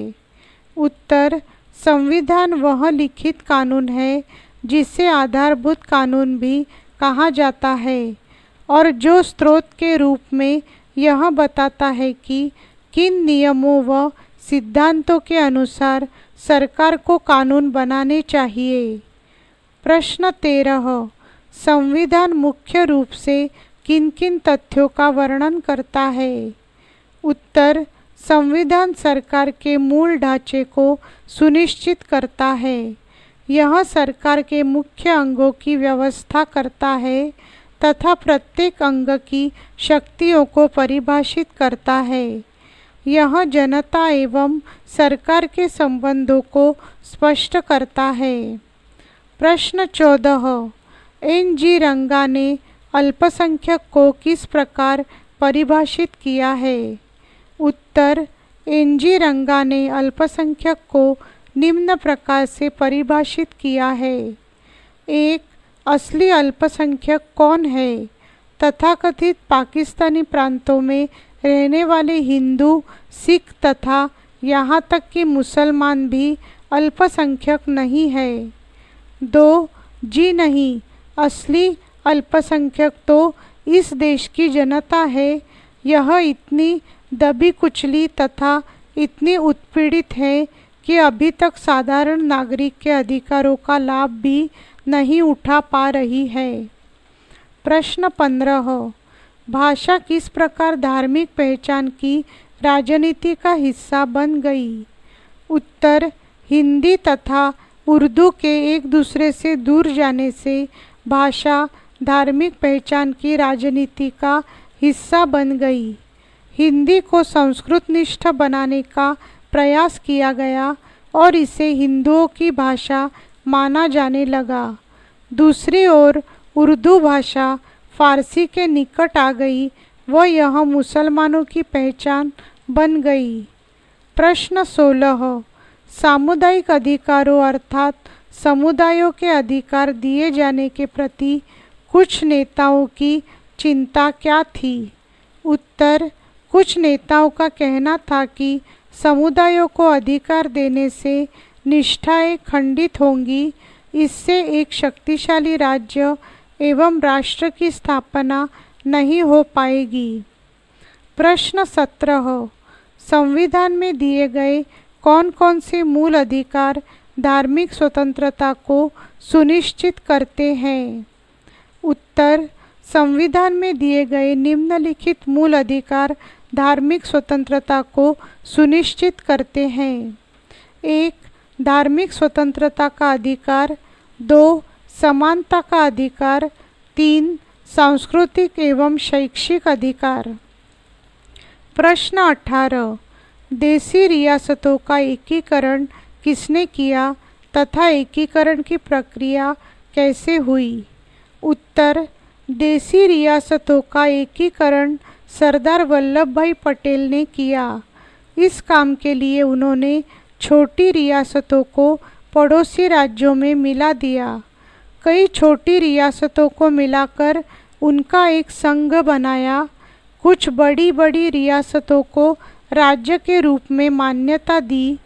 उत्तर: संविधान वह लिखित कानून है जिसे आधारभूत कानून भी कहा जाता है और जो स्रोत के रूप में यह बताता है कि किन नियमों व सिद्धांतों के अनुसार सरकार को कानून बनाने चाहिए। प्रश्न 13. संविधान मुख्य रूप से किन किन तथ्यों का वर्णन करता है? उत्तर: संविधान सरकार के मूल ढांचे को सुनिश्चित करता है। यह सरकार के मुख्य अंगों की व्यवस्था करता है तथा प्रत्येक अंग की शक्तियों को परिभाषित करता है। यह जनता एवं सरकार के संबंधों को स्पष्ट करता है। प्रश्न 14. N.G. रंगा ने अल्पसंख्यक को किस प्रकार परिभाषित किया है? उत्तर: N.G. रंगा ने अल्पसंख्यक को निम्न प्रकार से परिभाषित किया है। 1. असली अल्पसंख्यक कौन है? तथाकथित पाकिस्तानी प्रांतों में रहने वाले हिंदू, सिख तथा यहाँ तक कि मुसलमान भी अल्पसंख्यक नहीं है। 2. जी नहीं, असली अल्पसंख्यक तो इस देश की जनता है। यह इतनी दबी कुचली तथा इतनी उत्पीड़ित है कि अभी तक साधारण नागरिक के अधिकारों का लाभ भी नहीं उठा पा रही है। प्रश्न 15. भाषा किस प्रकार धार्मिक पहचान की राजनीति का हिस्सा बन गई? उत्तर: हिंदी तथा उर्दू के एक दूसरे से दूर जाने से भाषा धार्मिक पहचान की राजनीति का हिस्सा बन गई। हिंदी को संस्कृतनिष्ठ बनाने का प्रयास किया गया और इसे हिंदुओं की भाषा माना जाने लगा। दूसरी ओर उर्दू भाषा फारसी के निकट आ गई व यह मुसलमानों की पहचान बन गई। प्रश्न 16. सामुदायिक अधिकारों अर्थात समुदायों के अधिकार दिए जाने के प्रति कुछ नेताओं की चिंता क्या थी? उत्तर: कुछ नेताओं का कहना था कि समुदायों को अधिकार देने से निष्ठाएं खंडित होंगी, इससे एक शक्तिशाली राज्य एवं राष्ट्र की स्थापना नहीं हो पाएगी। प्रश्न 17. संविधान में दिए गए कौन कौन से मूल अधिकार धार्मिक स्वतंत्रता को सुनिश्चित करते हैं? उत्तर: संविधान में दिए गए निम्नलिखित मूल अधिकार धार्मिक स्वतंत्रता को सुनिश्चित करते हैं। 1. धार्मिक स्वतंत्रता का अधिकार। 2. समानता का अधिकार। 3. सांस्कृतिक एवं शैक्षिक अधिकार। प्रश्न 18. देशी रियासतों का एकीकरण किसने किया तथा एकीकरण की प्रक्रिया कैसे हुई? उत्तर: देशी रियासतों का एकीकरण सरदार वल्लभ भाई पटेल ने किया। इस काम के लिए उन्होंने छोटी रियासतों को पड़ोसी राज्यों में मिला दिया। कई छोटी रियासतों को मिलाकर उनका एक संघ बनाया। कुछ बड़ी बड़ी रियासतों को राज्य के रूप में मान्यता दी।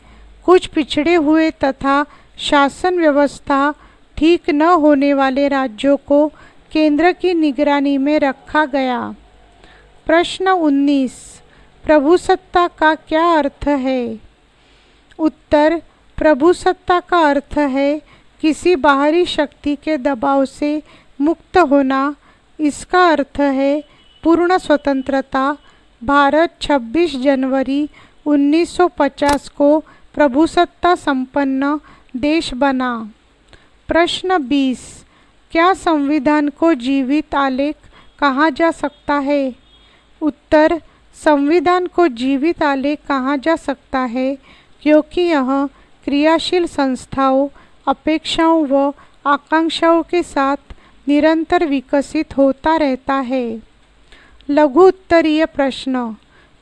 कुछ पिछड़े हुए तथा शासन व्यवस्था ठीक न होने वाले राज्यों को केंद्र की निगरानी में रखा गया। प्रश्न 19. प्रभुसत्ता का क्या अर्थ है? उत्तर: प्रभुसत्ता का अर्थ है किसी बाहरी शक्ति के दबाव से मुक्त होना, इसका अर्थ है पूर्ण स्वतंत्रता। भारत 26 जनवरी 1950 को प्रभुसत्ता संपन्न देश बना। प्रश्न 20, क्या संविधान को जीवित आलेख कहा जा सकता है? उत्तर, संविधान को जीवित आलेख कहा जा सकता है क्योंकि यह क्रियाशील संस्थाओं, अपेक्षाओं व आकांक्षाओं के साथ निरंतर विकसित होता रहता है। लघु उत्तरीय प्रश्न।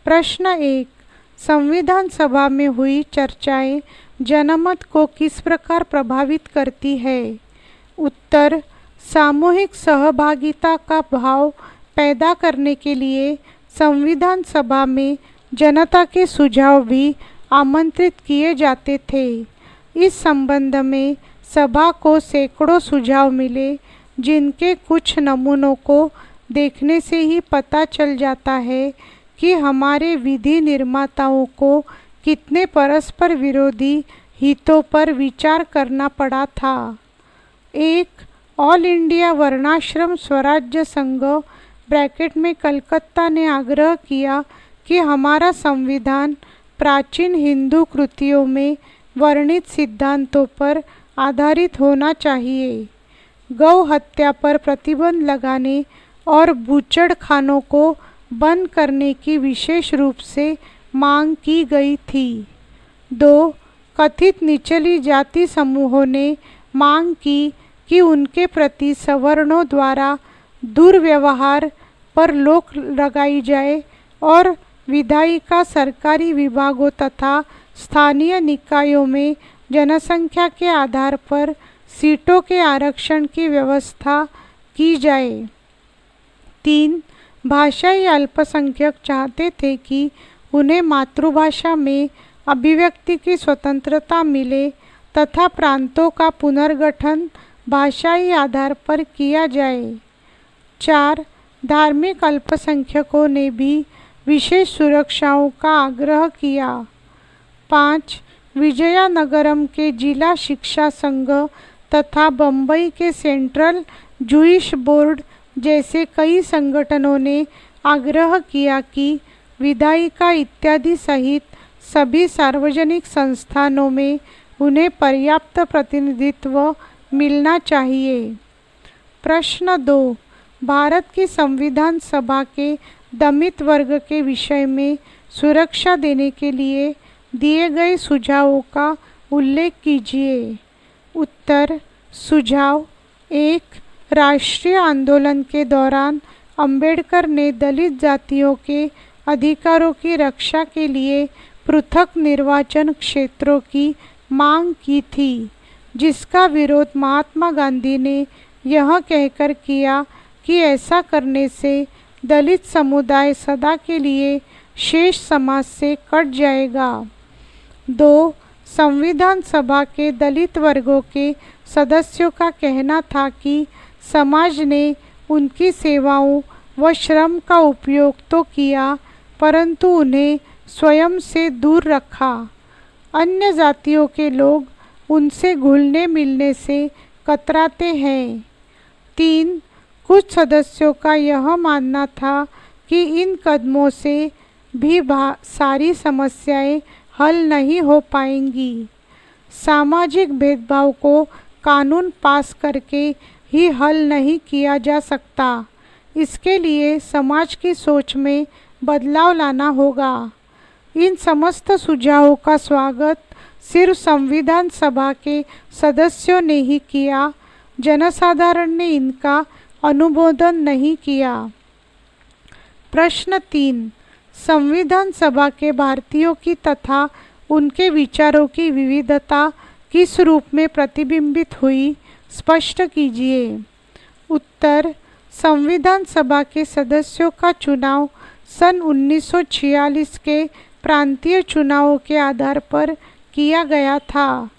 प्रश्न 1, संविधान सभा में हुई चर्चाएं जनमत को किस प्रकार प्रभावित करती है? उत्तर, सामूहिक सहभागिता का भाव पैदा करने के लिए संविधान सभा में जनता के सुझाव भी आमंत्रित किए जाते थे। इस संबंध में सभा को सैकड़ों सुझाव मिले, जिनके कुछ नमूनों को देखने से ही पता चल जाता है कि हमारे विधि निर्माताओं को कितने परस्पर विरोधी हितों पर विचार करना पड़ा था। 1. ऑल इंडिया वर्णाश्रम स्वराज्य संघ ब्रैकेट में कलकत्ता ने आग्रह किया कि हमारा संविधान प्राचीन हिंदू कृतियों में वर्णित सिद्धांतों पर आधारित होना चाहिए। गौ हत्या पर प्रतिबंध लगाने और बूचड़खानों को बंद करने की विशेष रूप से मांग की गई थी। 2. कथित निचली जाति समूहों ने मांग की कि उनके प्रति सवर्णों द्वारा दुर्व्यवहार पर रोक लगाई जाए और विधायिका सरकारी विभागों तथा स्थानीय निकायों में जनसंख्या के आधार पर सीटों के आरक्षण की व्यवस्था की जाए। 3. भाषाई अल्पसंख्यक चाहते थे कि उन्हें मातृभाषा में अभिव्यक्ति की स्वतंत्रता मिले तथा प्रांतों का पुनर्गठन भाषाई आधार पर किया जाए। 4. धार्मिक अल्पसंख्यकों ने भी विशेष सुरक्षाओं का आग्रह किया। 5. विजयनगरम के जिला शिक्षा संघ तथा बम्बई के सेंट्रल जूइश बोर्ड जैसे कई संगठनों ने आग्रह किया कि विधायिका इत्यादि सहित सभी सार्वजनिक संस्थानों में उन्हें पर्याप्त प्रतिनिधित्व मिलना चाहिए। प्रश्न 2, भारत की संविधान सभा के दमित वर्ग के विषय में सुरक्षा देने के लिए दिए गए सुझावों का उल्लेख कीजिए। उत्तर, सुझाव 1. राष्ट्रीय आंदोलन के दौरान अंबेडकर ने दलित जातियों के अधिकारों की रक्षा के लिए पृथक निर्वाचन क्षेत्रों की मांग की थी, जिसका विरोध महात्मा गांधी ने यह कहकर किया कि ऐसा करने से दलित समुदाय सदा के लिए शेष समाज से कट जाएगा। 2. संविधान सभा के दलित वर्गों के सदस्यों का कहना था कि समाज ने उनकी सेवाओं व श्रम का उपयोग तो किया, परंतु उन्हें स्वयं से दूर रखा। अन्य जातियों के लोग उनसे घुलने मिलने से कतराते हैं। 3. कुछ सदस्यों का यह मानना था कि इन कदमों से भी सारी समस्याएं हल नहीं हो पाएंगी। सामाजिक भेदभाव को कानून पास करके ही हल नहीं किया जा सकता। इसके लिए समाज की सोच में बदलाव लाना होगा। इन समस्त सुझावों का स्वागत सिर्फ संविधान सभा के सदस्यों ने ही किया, जनसाधारण ने इनका अनुमोदन नहीं किया। प्रश्न 3, संविधान सभा के भारतीयों की तथा उनके विचारों की विविधता किस रूप में प्रतिबिंबित हुई, स्पष्ट कीजिए। उत्तर, संविधान सभा के सदस्यों का चुनाव सन 1946 के प्रांतीय चुनावों के आधार पर किया गया था।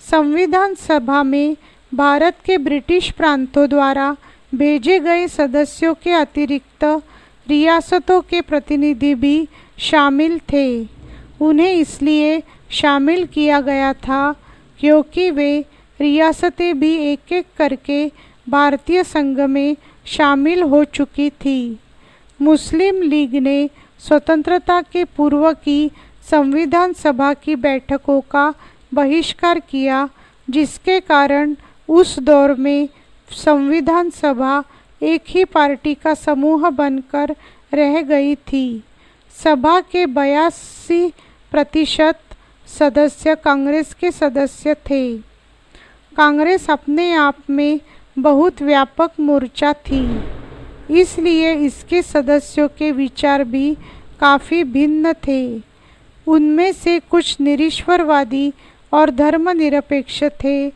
संविधान सभा में भारत के ब्रिटिश प्रांतों द्वारा भेजे गए सदस्यों के अतिरिक्त रियासतों के प्रतिनिधि भी शामिल थे। उन्हें इसलिए शामिल किया गया था क्योंकि वे रियासतें भी एक एक करके भारतीय संघ में शामिल हो चुकी थी। मुस्लिम लीग ने स्वतंत्रता के पूर्व की संविधान सभा की बैठकों का बहिष्कार किया, जिसके कारण उस दौर में संविधान सभा एक ही पार्टी का समूह बनकर रह गई थी। सभा के 82% सदस्य कांग्रेस के सदस्य थे। कांग्रेस अपने आप में बहुत व्यापक मोर्चा थी, इसलिए इसके सदस्यों के विचार भी काफ़ी भिन्न थे। उनमें से कुछ निरीश्वरवादी और धर्मनिरपेक्ष थे,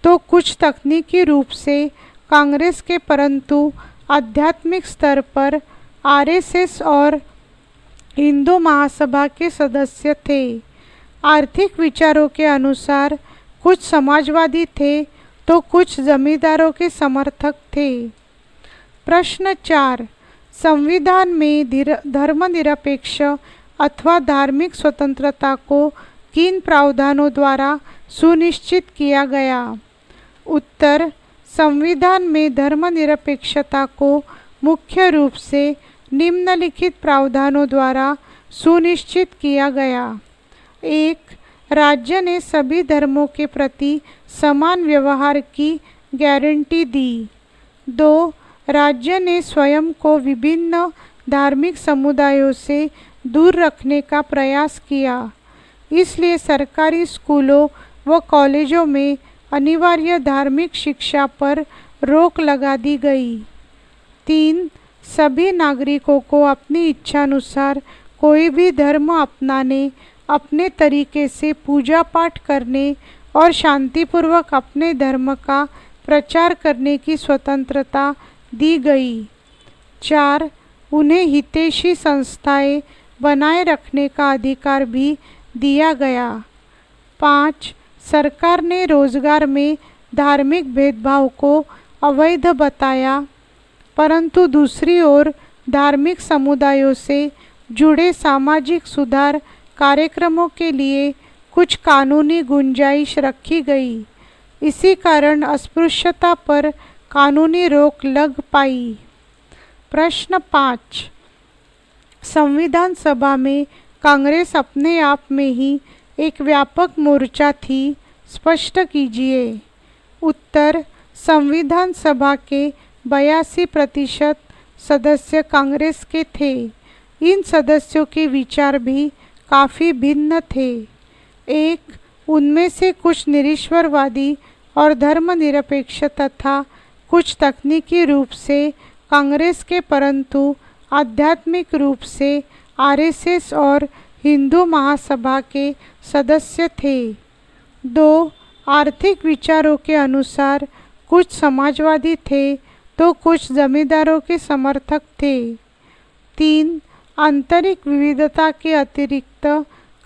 तो कुछ तकनीकी रूप से कांग्रेस के परंतु आध्यात्मिक स्तर पर आरएसएस और हिंदू महासभा के सदस्य थे। आर्थिक विचारों के अनुसार कुछ समाजवादी थे, तो कुछ जमींदारों के समर्थक थे। प्रश्न 4, संविधान में धर्मनिरपेक्ष अथवा धार्मिक स्वतंत्रता को किन प्रावधानों द्वारा सुनिश्चित किया गया? उत्तर, संविधान में धर्मनिरपेक्षता को मुख्य रूप से निम्नलिखित प्रावधानों द्वारा सुनिश्चित किया गया। 1. राज्य ने सभी धर्मों के प्रति समान व्यवहार की गारंटी दी। 2. राज्य ने स्वयं को विभिन्न धार्मिक समुदायों से दूर रखने का प्रयास किया, इसलिए सरकारी स्कूलों व कॉलेजों में अनिवार्य धार्मिक शिक्षा पर रोक लगा दी गई। 3. सभी नागरिकों को अपनी इच्छानुसार कोई भी धर्म अपनाने, अपने तरीके से पूजा पाठ करने और शांतिपूर्वक अपने धर्म का प्रचार करने की स्वतंत्रता दी गई। 4. उन्हें हितैषी संस्थाएं बनाए रखने का अधिकार भी दिया गया। 5. सरकार ने रोजगार में धार्मिक भेदभाव को अवैध बताया, परंतु दूसरी ओर धार्मिक समुदायों से जुड़े सामाजिक सुधार कार्यक्रमों के लिए कुछ कानूनी गुंजाइश रखी गई। इसी कारण अस्पृश्यता पर कानूनी रोक लग पाई। प्रश्न 5, संविधान सभा में कांग्रेस अपने आप में ही एक व्यापक मोर्चा थी, स्पष्ट कीजिए। उत्तर, संविधान सभा के 82% सदस्य कांग्रेस के थे। इन सदस्यों के विचार भी काफ़ी भिन्न थे। 1. उनमें से कुछ निरीश्वरवादी और धर्मनिरपेक्ष तथा कुछ तकनीकी रूप से कांग्रेस के परंतु आध्यात्मिक रूप से आरएसएस और हिंदू महासभा के सदस्य थे। 2. आर्थिक विचारों के अनुसार कुछ समाजवादी थे, तो कुछ जमींदारों के समर्थक थे। 3. आंतरिक विविधता के अतिरिक्त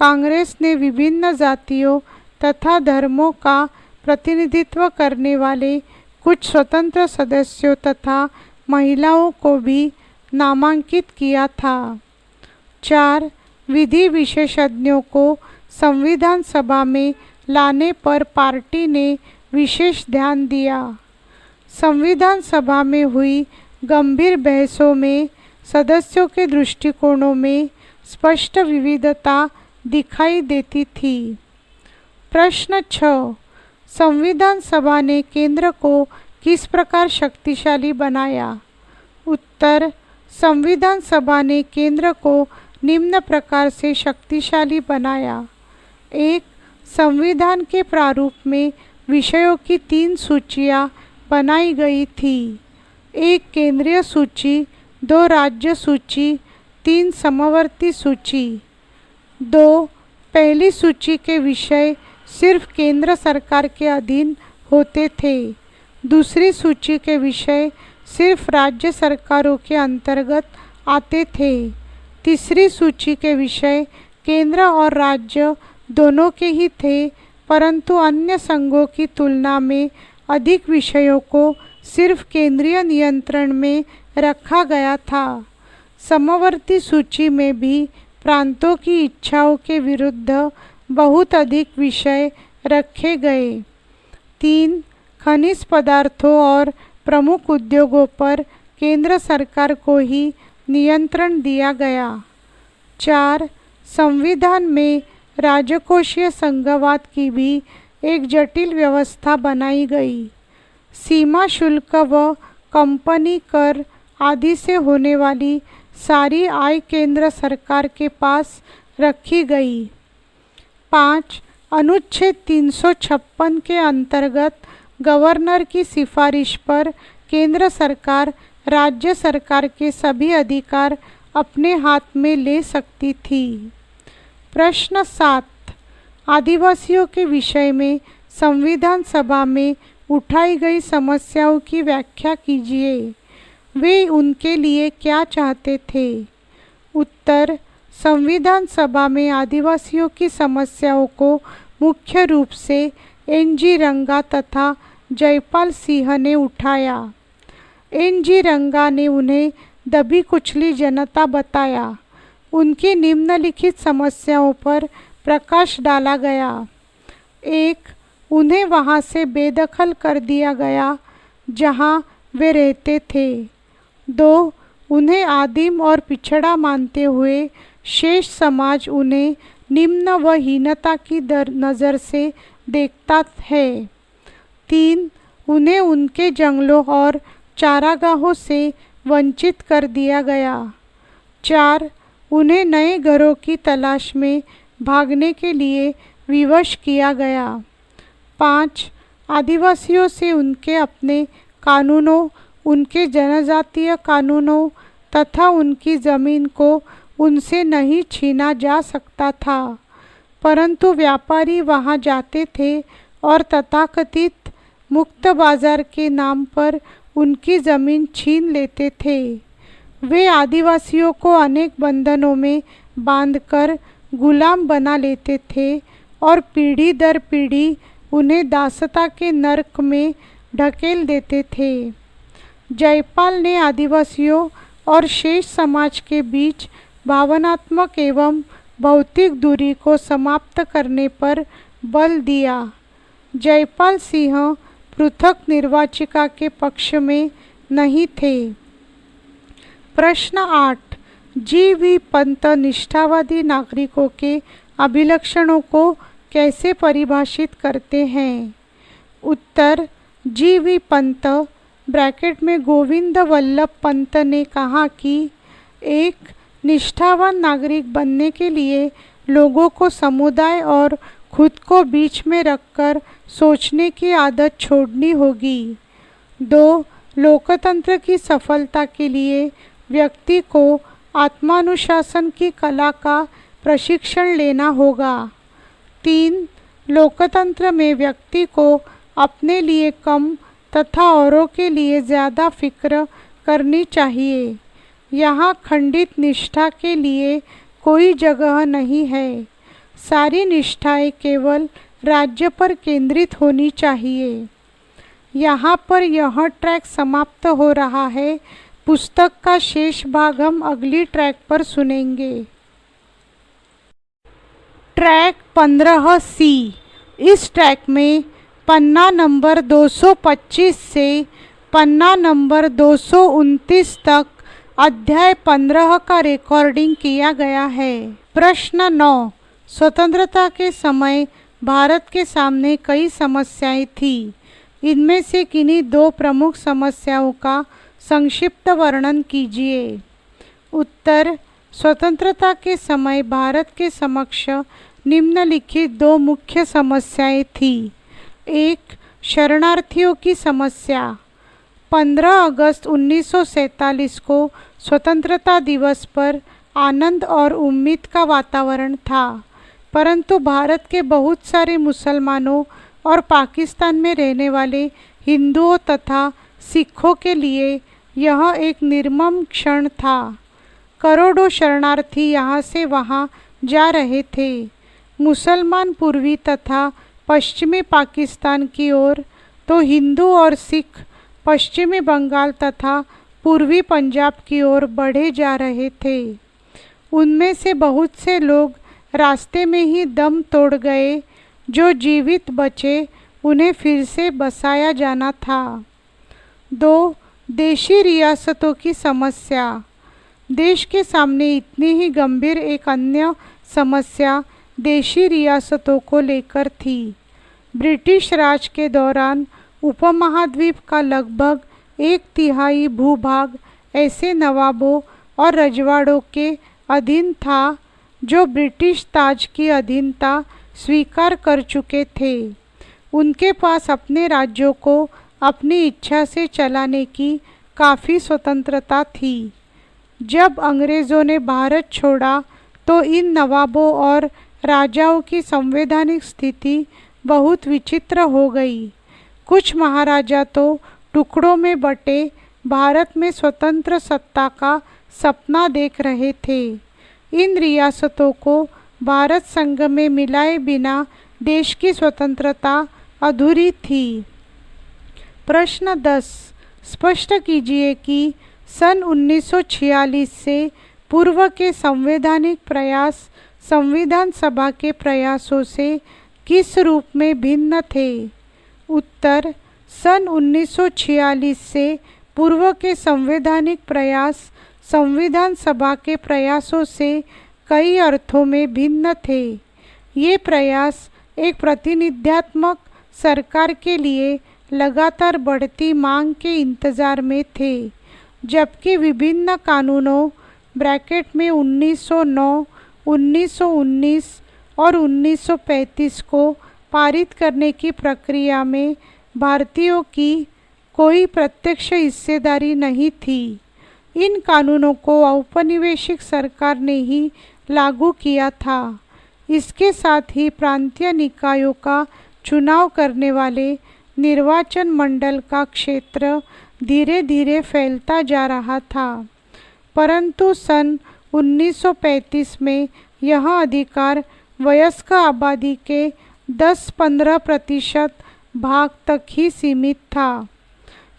कांग्रेस ने विभिन्न जातियों तथा धर्मों का प्रतिनिधित्व करने वाले कुछ स्वतंत्र सदस्यों तथा महिलाओं को भी नामांकित किया था। 4. विधि विशेषज्ञों को संविधान सभा में लाने पर पार्टी ने विशेष ध्यान दिया। संविधान सभा में हुई गंभीर बहसों में सदस्यों के दृष्टिकोणों में स्पष्ट विविधता दिखाई देती थी। प्रश्न 6, संविधान सभा ने केंद्र को किस प्रकार शक्तिशाली बनाया? उत्तर, संविधान सभा ने केंद्र को निम्न प्रकार से शक्तिशाली बनाया। 1. संविधान के प्रारूप में विषयों की 3 सूचियां बनाई गई थी। 1 केंद्रीय सूची, 2 राज्य सूची, 3 समवर्ती सूची। 2. पहली सूची के विषय सिर्फ केंद्र सरकार के अधीन होते थे। दूसरी सूची के विषय सिर्फ राज्य सरकारों के अंतर्गत आते थे। तीसरी सूची के विषय केंद्र और राज्य दोनों के ही थे, परंतु अन्य संघों की तुलना में अधिक विषयों को सिर्फ केंद्रीय नियंत्रण में रखा गया था। समवर्ती सूची में भी प्रांतों की इच्छाओं के विरुद्ध बहुत अधिक विषय रखे गए। 3. खनिज पदार्थों और प्रमुख उद्योगों पर केंद्र सरकार को ही नियंत्रण दिया गया। 4. संविधान में राजकोषीय संघवाद की भी एक जटिल व्यवस्था बनाई गई। सीमा शुल्क व कंपनी कर आदि से होने वाली सारी आय केंद्र सरकार के पास रखी गई। 5. अनुच्छेद 356 के अंतर्गत गवर्नर की सिफारिश पर केंद्र सरकार राज्य सरकार के सभी अधिकार अपने हाथ में ले सकती थी। प्रश्न 7. आदिवासियों के विषय में संविधान सभा में उठाई गई समस्याओं की व्याख्या कीजिए। वे उनके लिए क्या चाहते थे? उत्तर: संविधान सभा में आदिवासियों की समस्याओं को मुख्य रूप से एन.जी. रंगा तथा जयपाल सिंह ने उठाया। एन.जी. रंगा ने उन्हें दबी कुचली जनता बताया। उनकी निम्नलिखित समस्याओं पर प्रकाश डाला गया। 1. उन्हें वहां से बेदखल कर दिया गया जहां वे रहते थे। 2. उन्हें आदिम और पिछड़ा मानते हुए शेष समाज उन्हें निम्न व हीनता की नज़र से देखता है। 3. उन्हें उनके जंगलों और चारागाहों से वंचित कर दिया गया। 4. उन्हें नए घरों की तलाश में भागने के लिए विवश किया गया। 5. आदिवासियों से उनके अपने कानूनों, उनके जनजातीय कानूनों तथा उनकी ज़मीन को उनसे नहीं छीना जा सकता था, परंतु व्यापारी वहां जाते थे और तथाकथित मुक्त बाजार के नाम पर उनकी ज़मीन छीन लेते थे। वे आदिवासियों को अनेक बंधनों में बांधकर गुलाम बना लेते थे और पीढ़ी दर पीढ़ी उन्हें दासता के नरक में ढकेल देते थे। जयपाल ने आदिवासियों और शेष समाज के बीच भावनात्मक एवं भौतिक दूरी को समाप्त करने पर बल दिया। जयपाल सिंह पृथक निर्वाचिका के पक्ष में नहीं थे। प्रश्न 8. जी.वी. पंत निष्ठावादी नागरिकों के अभिलक्षणों को कैसे परिभाषित करते हैं? उत्तर: जी.वी. पंत ब्रैकेट में गोविंद वल्लभ पंत ने कहा कि 1. निष्ठावान नागरिक बनने के लिए लोगों को समुदाय और खुद को बीच में रखकर सोचने की आदत छोड़नी होगी। 2. लोकतंत्र की सफलता के लिए व्यक्ति को आत्मानुशासन की कला का प्रशिक्षण लेना होगा। 3. लोकतंत्र में व्यक्ति को अपने लिए कम तथा औरों के लिए ज़्यादा फिक्र करनी चाहिए। यहाँ खंडित निष्ठा के लिए कोई जगह नहीं है। सारी निष्ठाएं केवल राज्य पर केंद्रित होनी चाहिए। यहाँ पर यह ट्रैक समाप्त हो रहा है। पुस्तक का शेष भाग हम अगली ट्रैक पर सुनेंगे। Track 15C। इस ट्रैक में पन्ना नंबर 225 से पन्ना नंबर 229 तक अध्याय 15 का रिकॉर्डिंग किया गया है। प्रश्न 9. स्वतंत्रता के समय भारत के सामने कई समस्याएं थीं। इनमें से किन्हीं 2 प्रमुख समस्याओं का संक्षिप्त वर्णन कीजिए। उत्तर: स्वतंत्रता के समय भारत के समक्ष निम्नलिखित 2 मुख्य समस्याएं थीं। 1. शरणार्थियों की समस्या। 15 अगस्त 1947 को स्वतंत्रता दिवस पर आनंद और उम्मीद का वातावरण था, परंतु भारत के बहुत सारे मुसलमानों और पाकिस्तान में रहने वाले हिंदुओं तथा सिखों के लिए यह एक निर्मम क्षण था। करोड़ों शरणार्थी यहाँ से वहाँ जा रहे थे। मुसलमान पूर्वी तथा पश्चिमी पाकिस्तान की ओर, तो हिंदू और सिख पश्चिमी बंगाल तथा पूर्वी पंजाब की ओर बढ़े जा रहे थे। उनमें से बहुत से लोग रास्ते में ही दम तोड़ गए। जो जीवित बचे उन्हें फिर से बसाया जाना था। 2. देशी रियासतों की समस्या। देश के सामने इतनी ही गंभीर एक अन्य समस्या देशी रियासतों को लेकर थी। ब्रिटिश राज के दौरान उपमहाद्वीप का लगभग 1/3 भूभाग ऐसे नवाबों और रजवाड़ों के अधीन था जो ब्रिटिश ताज की अधीनता स्वीकार कर चुके थे। उनके पास अपने राज्यों को अपनी इच्छा से चलाने की काफ़ी स्वतंत्रता थी। जब अंग्रेज़ों ने भारत छोड़ा तो इन नवाबों और राजाओं की संवैधानिक स्थिति बहुत विचित्र हो गई। कुछ महाराजा तो टुकड़ों में बटे भारत में स्वतंत्र सत्ता का सपना देख रहे थे। इन रियासतों को भारत संघ में मिलाए बिना देश की स्वतंत्रता अधूरी थी। प्रश्न 10 स्पष्ट कीजिए कि सन 1946 से पूर्व के संवैधानिक प्रयास संविधान सभा के प्रयासों से किस रूप में भिन्न थे। उत्तर सन 1946 से पूर्व के संवैधानिक प्रयास संविधान सभा के प्रयासों से कई अर्थों में भिन्न थे। ये प्रयास एक प्रतिनिध्यात्मक सरकार के लिए लगातार बढ़ती मांग के इंतज़ार में थे, जबकि विभिन्न कानूनों ब्रैकेट में 1909, 1919 और 1935 को पारित करने की प्रक्रिया में भारतीयों की कोई प्रत्यक्ष हिस्सेदारी नहीं थी। इन कानूनों को औपनिवेशिक सरकार ने ही लागू किया था। इसके साथ ही प्रांतीय निकायों का चुनाव करने वाले निर्वाचन मंडल का क्षेत्र धीरे धीरे फैलता जा रहा था, परंतु सन 1935 में यह अधिकार वयस्क आबादी के 10-15% भाग तक ही सीमित था।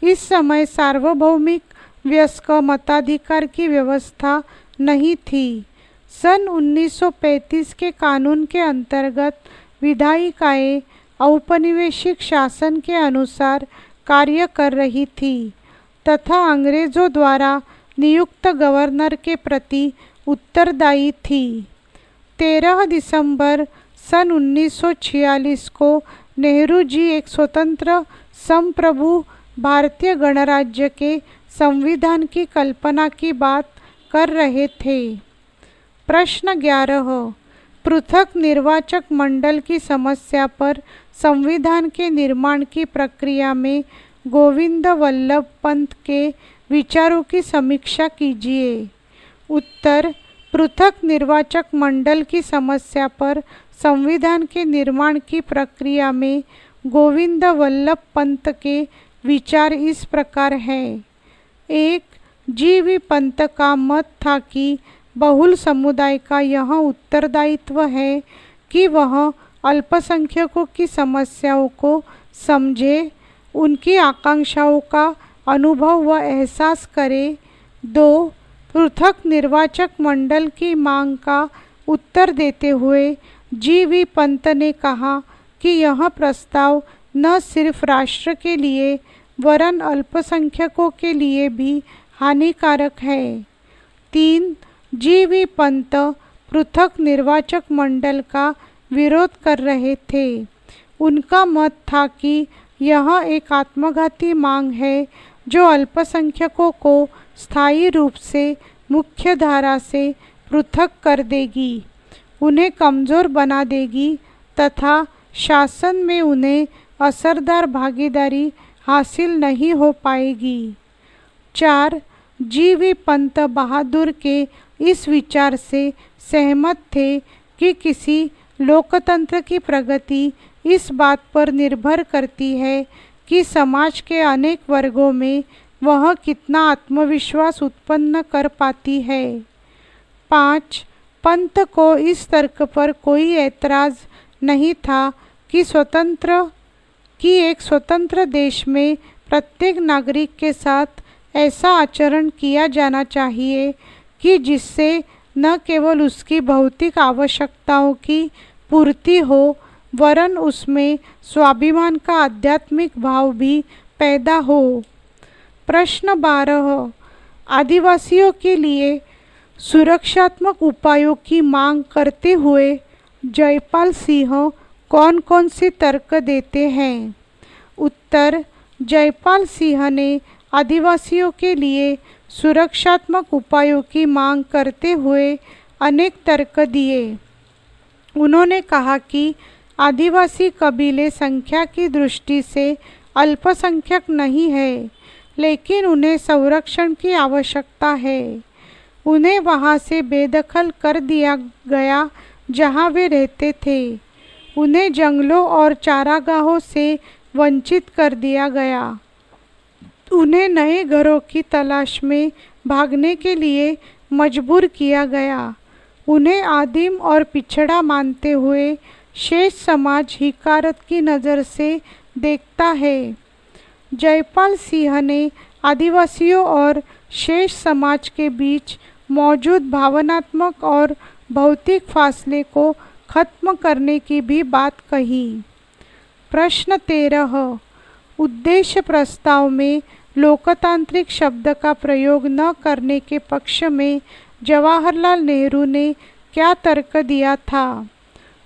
इस समय सार्वभौमिक वयस्क मताधिकार की व्यवस्था नहीं थी। सन 1935 के कानून के अंतर्गत विधायिकाएं औपनिवेशिक शासन के अनुसार कार्य कर रही थी तथा अंग्रेज़ों द्वारा नियुक्त गवर्नर के प्रति उत्तरदायी थी। 13 दिसंबर सन 1946 को नेहरू जी एक स्वतंत्र संप्रभु भारतीय गणराज्य के संविधान की कल्पना की बात कर रहे थे। प्रश्न 11 पृथक निर्वाचक मंडल की समस्या पर संविधान के निर्माण की प्रक्रिया में गोविंद वल्लभ पंत के विचारों की समीक्षा कीजिए। उत्तर पृथक निर्वाचक मंडल की समस्या पर संविधान के निर्माण की प्रक्रिया में गोविंद वल्लभ पंत के विचार इस प्रकार हैं। 1. जी.वी. पंत का मत था कि बहुल समुदाय का यह उत्तरदायित्व है कि वह अल्पसंख्यकों की समस्याओं को समझे, उनकी आकांक्षाओं का अनुभव व एहसास करे। 2. पृथक निर्वाचक मंडल की मांग का उत्तर देते हुए जी.वी. पंत ने कहा कि यह प्रस्ताव न सिर्फ राष्ट्र के लिए वरन अल्पसंख्यकों के लिए भी हानिकारक है। 3. जी.वी. पंत पृथक निर्वाचक मंडल का विरोध कर रहे थे। उनका मत था कि यह एक आत्मघाती मांग है जो अल्पसंख्यकों को स्थायी रूप से मुख्य धारा से पृथक कर देगी, उन्हें कमज़ोर बना देगी तथा शासन में उन्हें असरदार भागीदारी हासिल नहीं हो पाएगी। 4. जी.वी. पंत बहादुर के इस विचार से सहमत थे कि किसी लोकतंत्र की प्रगति इस बात पर निर्भर करती है कि समाज के अनेक वर्गों में वह कितना आत्मविश्वास उत्पन्न कर पाती है। 5. पंत को इस तर्क पर कोई ऐतराज़ नहीं था कि एक स्वतंत्र देश में प्रत्येक नागरिक के साथ ऐसा आचरण किया जाना चाहिए कि जिससे न केवल उसकी भौतिक आवश्यकताओं की पूर्ति हो वरन उसमें स्वाभिमान का आध्यात्मिक भाव भी पैदा हो। प्रश्न 12, आदिवासियों के लिए सुरक्षात्मक उपायों की मांग करते हुए जयपाल सिंह कौन कौन से तर्क देते हैं? उत्तर, जयपाल सिंह ने आदिवासियों के लिए सुरक्षात्मक उपायों की मांग करते हुए अनेक तर्क दिए। उन्होंने कहा कि आदिवासी कबीले संख्या की दृष्टि से अल्पसंख्यक नहीं है, लेकिन उन्हें संरक्षण की आवश्यकता है। उन्हें वहां से बेदखल कर दिया गया जहां वे रहते थे। उन्हें जंगलों और चारागाहों से वंचित कर दिया गया। उन्हें नए घरों की तलाश में भागने के लिए मजबूर किया गया। उन्हें आदिम और पिछड़ा मानते हुए शेष समाज हिकारत की नज़र से देखता है। जयपाल सिंह ने आदिवासियों और शेष समाज के बीच मौजूद भावनात्मक और भौतिक फासले को खत्म करने की भी बात कही। प्रश्न 13, उद्देश्य प्रस्ताव में लोकतांत्रिक शब्द का प्रयोग न करने के पक्ष में जवाहरलाल नेहरू ने क्या तर्क दिया था?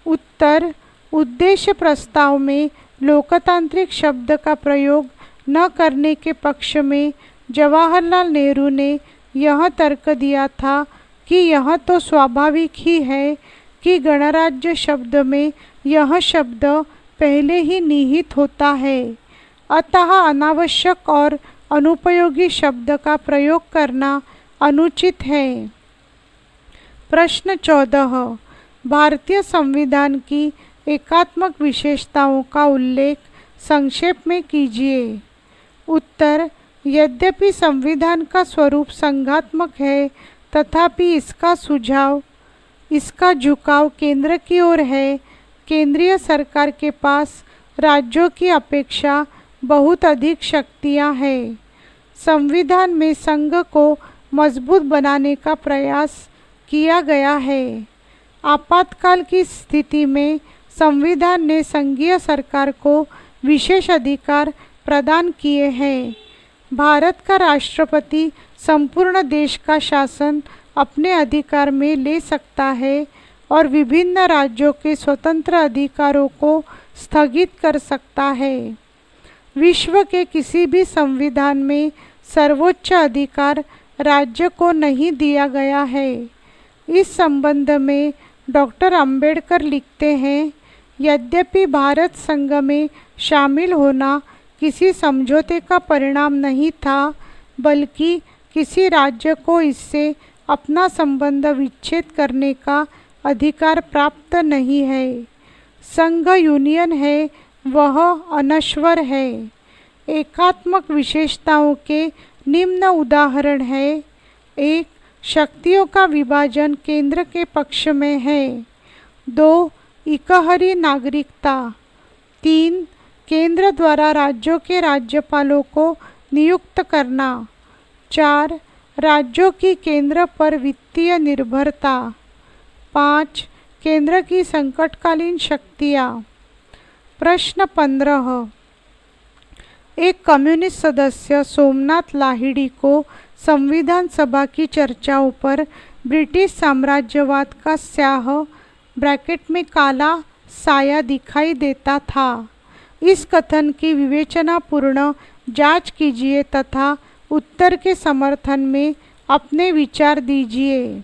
उत्तर, उद्देश्य प्रस्ताव में लोकतांत्रिक शब्द का प्रयोग न करने के पक्ष में जवाहरलाल नेहरू ने यह तर्क दिया था कि यह तो स्वाभाविक ही है कि गणराज्य शब्द में यह शब्द पहले ही निहित होता है, अतः अनावश्यक और अनुपयोगी शब्द का प्रयोग करना अनुचित है। प्रश्न 14, भारतीय संविधान की एकात्मक विशेषताओं का उल्लेख संक्षेप में कीजिए। उत्तर, यद्यपि संविधान का स्वरूप संघात्मक है, तथापि इसका झुकाव केंद्र की ओर है। केंद्रीय सरकार के पास राज्यों की अपेक्षा बहुत अधिक शक्तियां हैं। संविधान में संघ को मजबूत बनाने का प्रयास किया गया है। आपातकाल की स्थिति में संविधान ने संघीय सरकार को विशेष अधिकार प्रदान किए हैं। भारत का राष्ट्रपति संपूर्ण देश का शासन अपने अधिकार में ले सकता है और विभिन्न राज्यों के स्वतंत्र अधिकारों को स्थगित कर सकता है। विश्व के किसी भी संविधान में सर्वोच्च अधिकार राज्य को नहीं दिया गया है। इस संबंध में डॉक्टर अंबेडकर लिखते हैं, यद्यपि भारत संघ में शामिल होना किसी समझौते का परिणाम नहीं था, बल्कि किसी राज्य को इससे अपना संबंध विच्छेद करने का अधिकार प्राप्त नहीं है। संघ यूनियन है, वह अनश्वर है। एकात्मक विशेषताओं के निम्न उदाहरण है। 1, शक्तियों का विभाजन केंद्र के पक्ष में है। 2, इकहरी नागरिकता। 3, केंद्र द्वारा राज्यों के राज्यपालों को नियुक्त करना। 4, राज्यों की केंद्र पर वित्तीय निर्भरता। 5, केंद्र की संकटकालीन शक्तियाँ। प्रश्न 15, एक कम्युनिस्ट सदस्य सोमनाथ लाहिड़ी को संविधान सभा की चर्चाओं पर ब्रिटिश साम्राज्यवाद का स्याह ब्रैकेट में काला साया दिखाई देता था। इस कथन की विवेचनापूर्ण जांच कीजिए तथा उत्तर के समर्थन में अपने विचार दीजिए।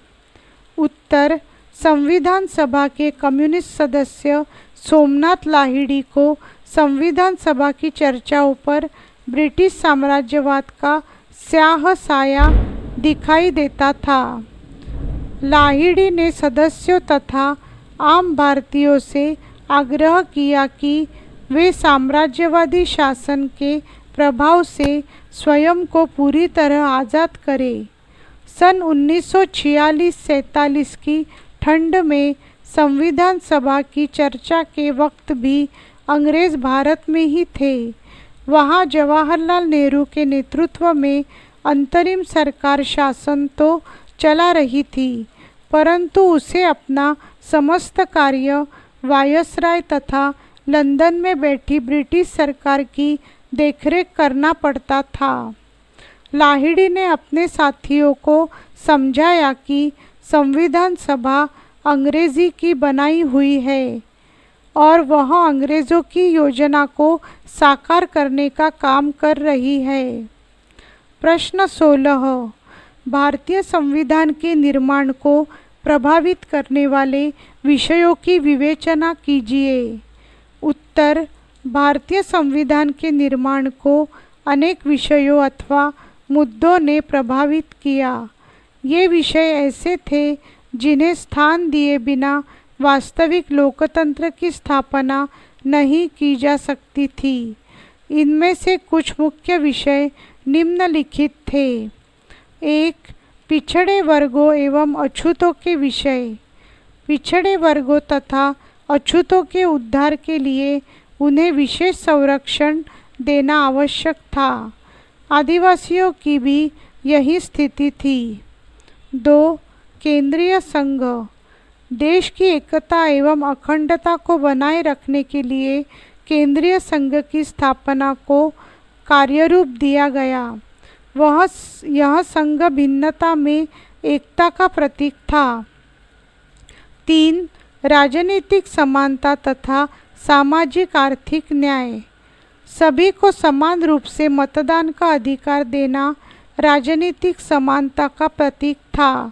उत्तर, संविधान सभा के कम्युनिस्ट सदस्य सोमनाथ लाहिड़ी को संविधान सभा की चर्चाओं पर ब्रिटिश साम्राज्यवाद का स्याह साया दिखाई देता था। लाहिड़ी ने सदस्यों तथा आम भारतीयों से आग्रह किया कि वे साम्राज्यवादी शासन के प्रभाव से स्वयं को पूरी तरह आज़ाद करें। सन 1946-47 की ठंड में संविधान सभा की चर्चा के वक्त भी अंग्रेज़ भारत में ही थे। वहाँ जवाहरलाल नेहरू के नेतृत्व में अंतरिम सरकार शासन तो चला रही थी, परंतु उसे अपना समस्त कार्य वायसराय तथा लंदन में बैठी ब्रिटिश सरकार की देखरेख करना पड़ता था। लाहिड़ी ने अपने साथियों को समझाया कि संविधान सभा अंग्रेजी की बनाई हुई है और वह अंग्रेज़ों की योजना को साकार करने का काम कर रही है। प्रश्न 16, भारतीय संविधान के निर्माण को प्रभावित करने वाले विषयों की विवेचना कीजिए। उत्तर, भारतीय संविधान के निर्माण को अनेक विषयों अथवा मुद्दों ने प्रभावित किया। ये विषय ऐसे थे जिन्हें स्थान दिए बिना वास्तविक लोकतंत्र की स्थापना नहीं की जा सकती थी। इनमें से कुछ मुख्य विषय निम्नलिखित थे। 1. पिछड़े वर्गों एवं अछूतों के विषय। पिछड़े वर्गों तथा अछूतों के उद्धार के लिए उन्हें विशेष संरक्षण देना आवश्यक था। आदिवासियों की भी यही स्थिति थी। 2. केंद्रीय संघ। देश की एकता एवं अखंडता को बनाए रखने के लिए केंद्रीय संघ की स्थापना को कार्यरूप दिया गया। यह संघ भिन्नता में एकता का प्रतीक था। 3. राजनीतिक समानता तथा सामाजिक आर्थिक न्याय। सभी को समान रूप से मतदान का अधिकार देना राजनीतिक समानता का प्रतीक था,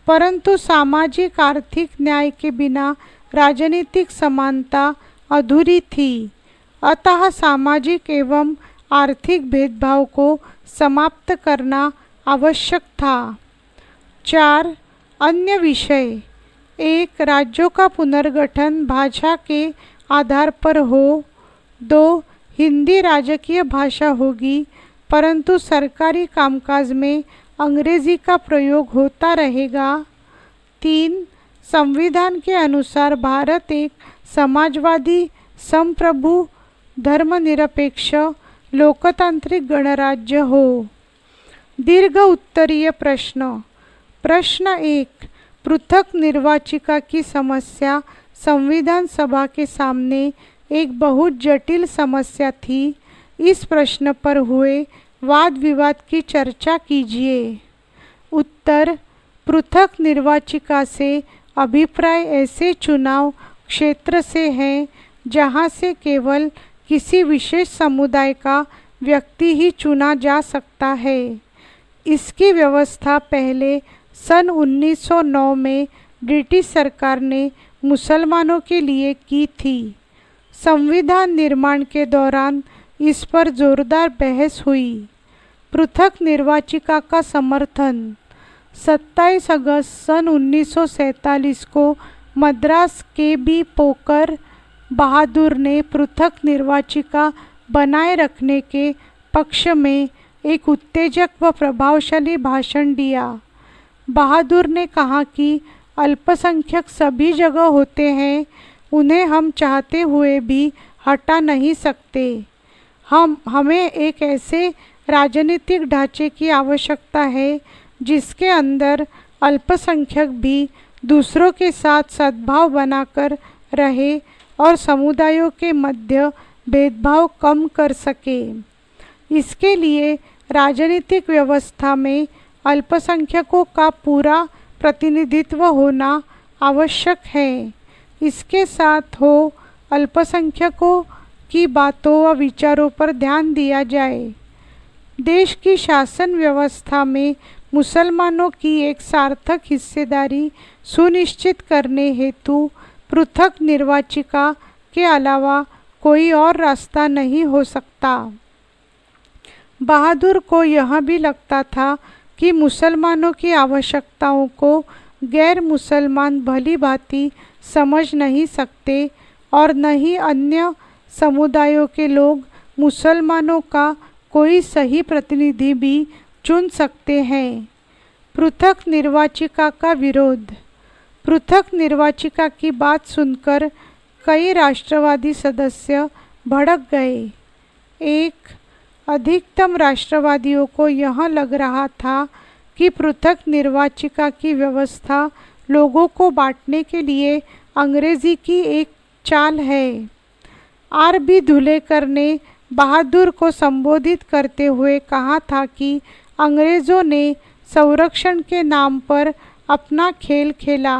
परंतु सामाजिक आर्थिक न्याय के बिना राजनीतिक समानता अधूरी थी। अतः सामाजिक एवं आर्थिक भेदभाव को समाप्त करना आवश्यक था। 4. अन्य विषय। 1. राज्यों का पुनर्गठन भाषा के आधार पर हो। 2. हिंदी राजकीय भाषा होगी, परंतु सरकारी कामकाज में अंग्रेजी का प्रयोग होता रहेगा। 3. संविधान के अनुसार भारत एक समाजवादी, संप्रभु, धर्मनिरपेक्ष, लोकतांत्रिक गणराज्य हो। दीर्घ उत्तरीय प्रश्न। प्रश्न 1. पृथक निर्वाचिका की समस्या संविधान सभा के सामने एक बहुत जटिल समस्या थी। इस प्रश्न पर हुए वाद विवाद की चर्चा कीजिए। उत्तर, पृथक निर्वाचिका से अभिप्राय ऐसे चुनाव क्षेत्र से है जहां से केवल किसी विशेष समुदाय का व्यक्ति ही चुना जा सकता है। इसकी व्यवस्था पहले सन 1909 में ब्रिटिश सरकार ने मुसलमानों के लिए की थी। संविधान निर्माण के दौरान इस पर जोरदार बहस हुई। पृथक निर्वाचिका का समर्थन। 27 अगस्त सन 1947 को मद्रास के बी पोकर बहादुर ने पृथक निर्वाचिका बनाए रखने के पक्ष में एक उत्तेजक व प्रभावशाली भाषण दिया। बहादुर ने कहा कि अल्पसंख्यक सभी जगह होते हैं, उन्हें हम चाहते हुए भी हटा नहीं सकते। हमें एक ऐसे राजनीतिक ढांचे की आवश्यकता है जिसके अंदर अल्पसंख्यक भी दूसरों के साथ सद्भाव बनाकर रहे और समुदायों के मध्य भेदभाव कम कर सके। इसके लिए राजनीतिक व्यवस्था में अल्पसंख्यकों का पूरा प्रतिनिधित्व होना आवश्यक है। इसके साथ हो अल्पसंख्यकों की बातों व विचारों पर ध्यान दिया जाए। देश की शासन व्यवस्था में मुसलमानों की एक सार्थक हिस्सेदारी सुनिश्चित करने हेतु पृथक निर्वाचिका के अलावा कोई और रास्ता नहीं हो सकता। बहादुर को यह भी लगता था कि मुसलमानों की आवश्यकताओं को गैर मुसलमान भली भांति समझ नहीं सकते और न ही अन्य समुदायों के लोग मुसलमानों का कोई सही प्रतिनिधि भी चुन सकते हैं। पृथक निर्वाचिका का विरोध। पृथक निर्वाचिका की बात सुनकर कई राष्ट्रवादी सदस्य भड़क गए। 1. अधिकतम राष्ट्रवादियों को यह लग रहा था कि पृथक निर्वाचिका की व्यवस्था लोगों को बांटने के लिए अंग्रेजी की एक चाल है। R.B. धुलेकर ने बहादुर को संबोधित करते हुए कहा था कि अंग्रेज़ों ने संरक्षण के नाम पर अपना खेल खेला।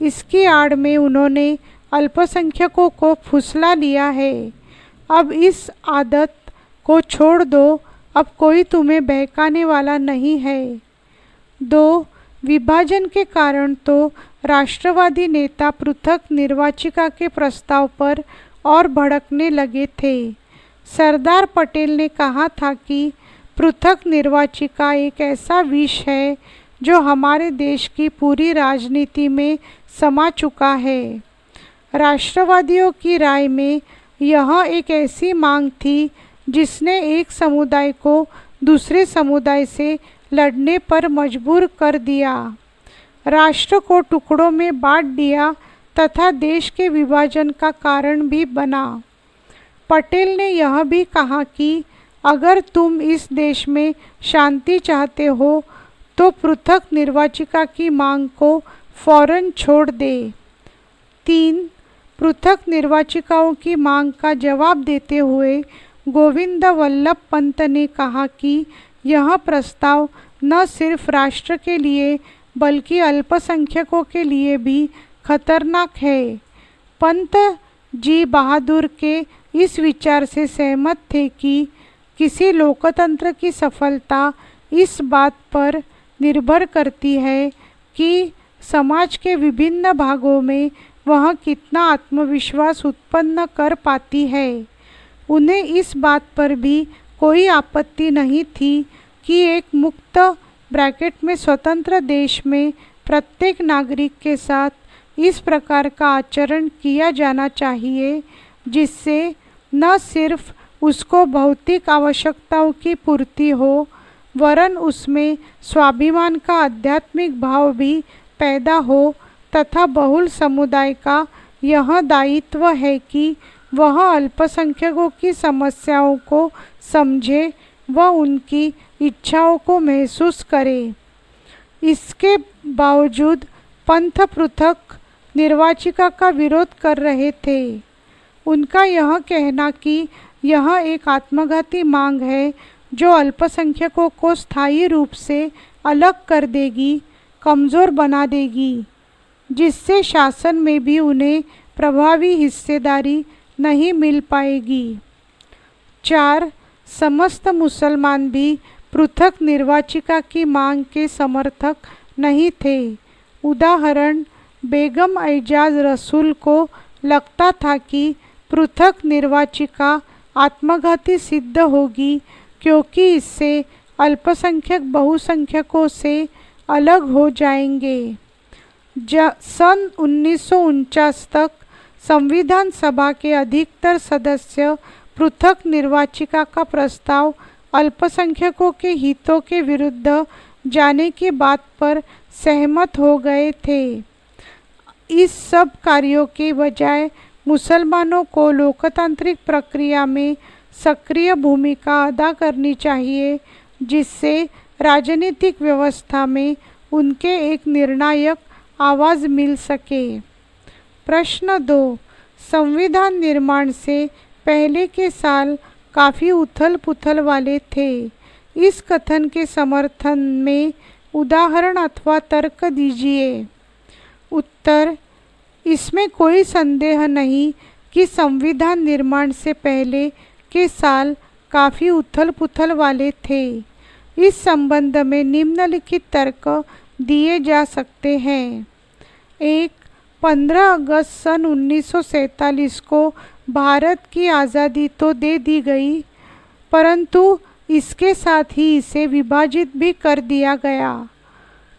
इसकी आड़ में उन्होंने अल्पसंख्यकों को फुसला लिया है। अब इस आदत को छोड़ दो, अब कोई तुम्हें बहकाने वाला नहीं है। 2. विभाजन के कारण तो राष्ट्रवादी नेता पृथक निर्वाचिका के प्रस्ताव पर और भड़कने लगे थे। सरदार पटेल ने कहा था कि पृथक निर्वाचिका एक ऐसा विष है जो हमारे देश की पूरी राजनीति में समा चुका है। राष्ट्रवादियों की राय में यह एक ऐसी मांग थी जिसने एक समुदाय को दूसरे समुदाय से लड़ने पर मजबूर कर दिया, राष्ट्र को टुकड़ों में बांट दिया तथा देश के विभाजन का कारण भी बना। पटेल ने यह भी कहा कि अगर तुम इस देश में शांति चाहते हो तो पृथक निर्वाचिका की मांग को फौरन छोड़ दे। 3. पृथक निर्वाचिकाओं की मांग का जवाब देते हुए गोविंद वल्लभ पंत ने कहा कि यह प्रस्ताव न सिर्फ राष्ट्र के लिए बल्कि अल्पसंख्यकों के लिए भी खतरनाक है। पंत जी बहादुर के इस विचार से सहमत थे कि किसी लोकतंत्र की सफलता इस बात पर निर्भर करती है कि समाज के विभिन्न भागों में वह कितना आत्मविश्वास उत्पन्न कर पाती है। उन्हें इस बात पर भी कोई आपत्ति नहीं थी कि एक मुक्त ब्रैकेट में स्वतंत्र देश में प्रत्येक नागरिक के साथ इस प्रकार का आचरण किया जाना चाहिए जिससे न सिर्फ उसको भौतिक आवश्यकताओं की पूर्ति हो वरन उसमें स्वाभिमान का आध्यात्मिक भाव भी पैदा हो तथा बहुल समुदाय का यह दायित्व है कि वह अल्पसंख्यकों की समस्याओं को समझे व उनकी इच्छाओं को महसूस करे। इसके बावजूद पंथ पृथक निर्वाचिका का विरोध कर रहे थे। उनका यह कहना कि यह एक आत्मघाती मांग है जो अल्पसंख्यकों को स्थायी रूप से अलग कर देगी, कमज़ोर बना देगी, जिससे शासन में भी उन्हें प्रभावी हिस्सेदारी नहीं मिल पाएगी। 4. समस्त मुसलमान भी पृथक निर्वाचिका की मांग के समर्थक नहीं थे। उदाहरण, बेगम ऐजाज रसूल को लगता था कि पृथक निर्वाचिका आत्मघाती सिद्ध होगी क्योंकि इससे अल्पसंख्यक बहुसंख्यकों से अलग हो जाएंगे। सन 1949 तक संविधान सभा के अधिकतर सदस्य पृथक निर्वाचिका का प्रस्ताव अल्पसंख्यकों के हितों के विरुद्ध जाने की बात पर सहमत हो गए थे। इस सब कार्यों के बजाय मुसलमानों को लोकतांत्रिक प्रक्रिया में सक्रिय भूमिका अदा करनी चाहिए जिससे राजनीतिक व्यवस्था में उनके एक निर्णायक आवाज़ मिल सके। प्रश्न 2. संविधान निर्माण से पहले के साल काफ़ी उथल पुथल वाले थे। इस कथन के समर्थन में उदाहरण अथवा तर्क दीजिए। उत्तर, इसमें कोई संदेह नहीं कि संविधान निर्माण से पहले के साल काफ़ी उथल पुथल वाले थे। इस संबंध में निम्नलिखित तर्क दिए जा सकते हैं। 1. 15 अगस्त सन 1947 को भारत की आज़ादी तो दे दी गई परंतु इसके साथ ही इसे विभाजित भी कर दिया गया।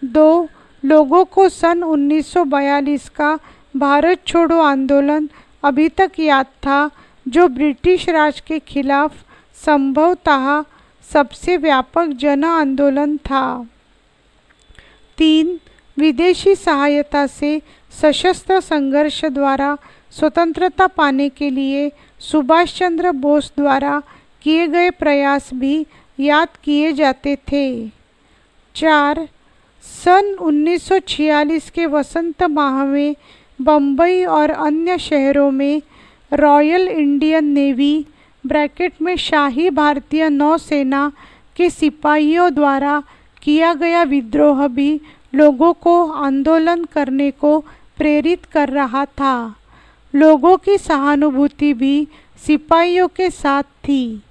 2. लोगों को सन 1942 का भारत छोड़ो आंदोलन अभी तक याद था जो ब्रिटिश राज के खिलाफ संभवतः सबसे व्यापक जन आंदोलन था। 3. विदेशी सहायता से सशस्त्र संघर्ष द्वारा स्वतंत्रता पाने के लिए सुभाष चंद्र बोस द्वारा किए गए प्रयास भी याद किए जाते थे। 4. सन 1946 के वसंत माह में बम्बई और अन्य शहरों में रॉयल इंडियन नेवी ब्रैकेट में शाही भारतीय नौसेना के सिपाहियों द्वारा किया गया विद्रोह भी लोगों को आंदोलन करने को प्रेरित कर रहा था। लोगों की सहानुभूति भी सिपाहियों के साथ थी।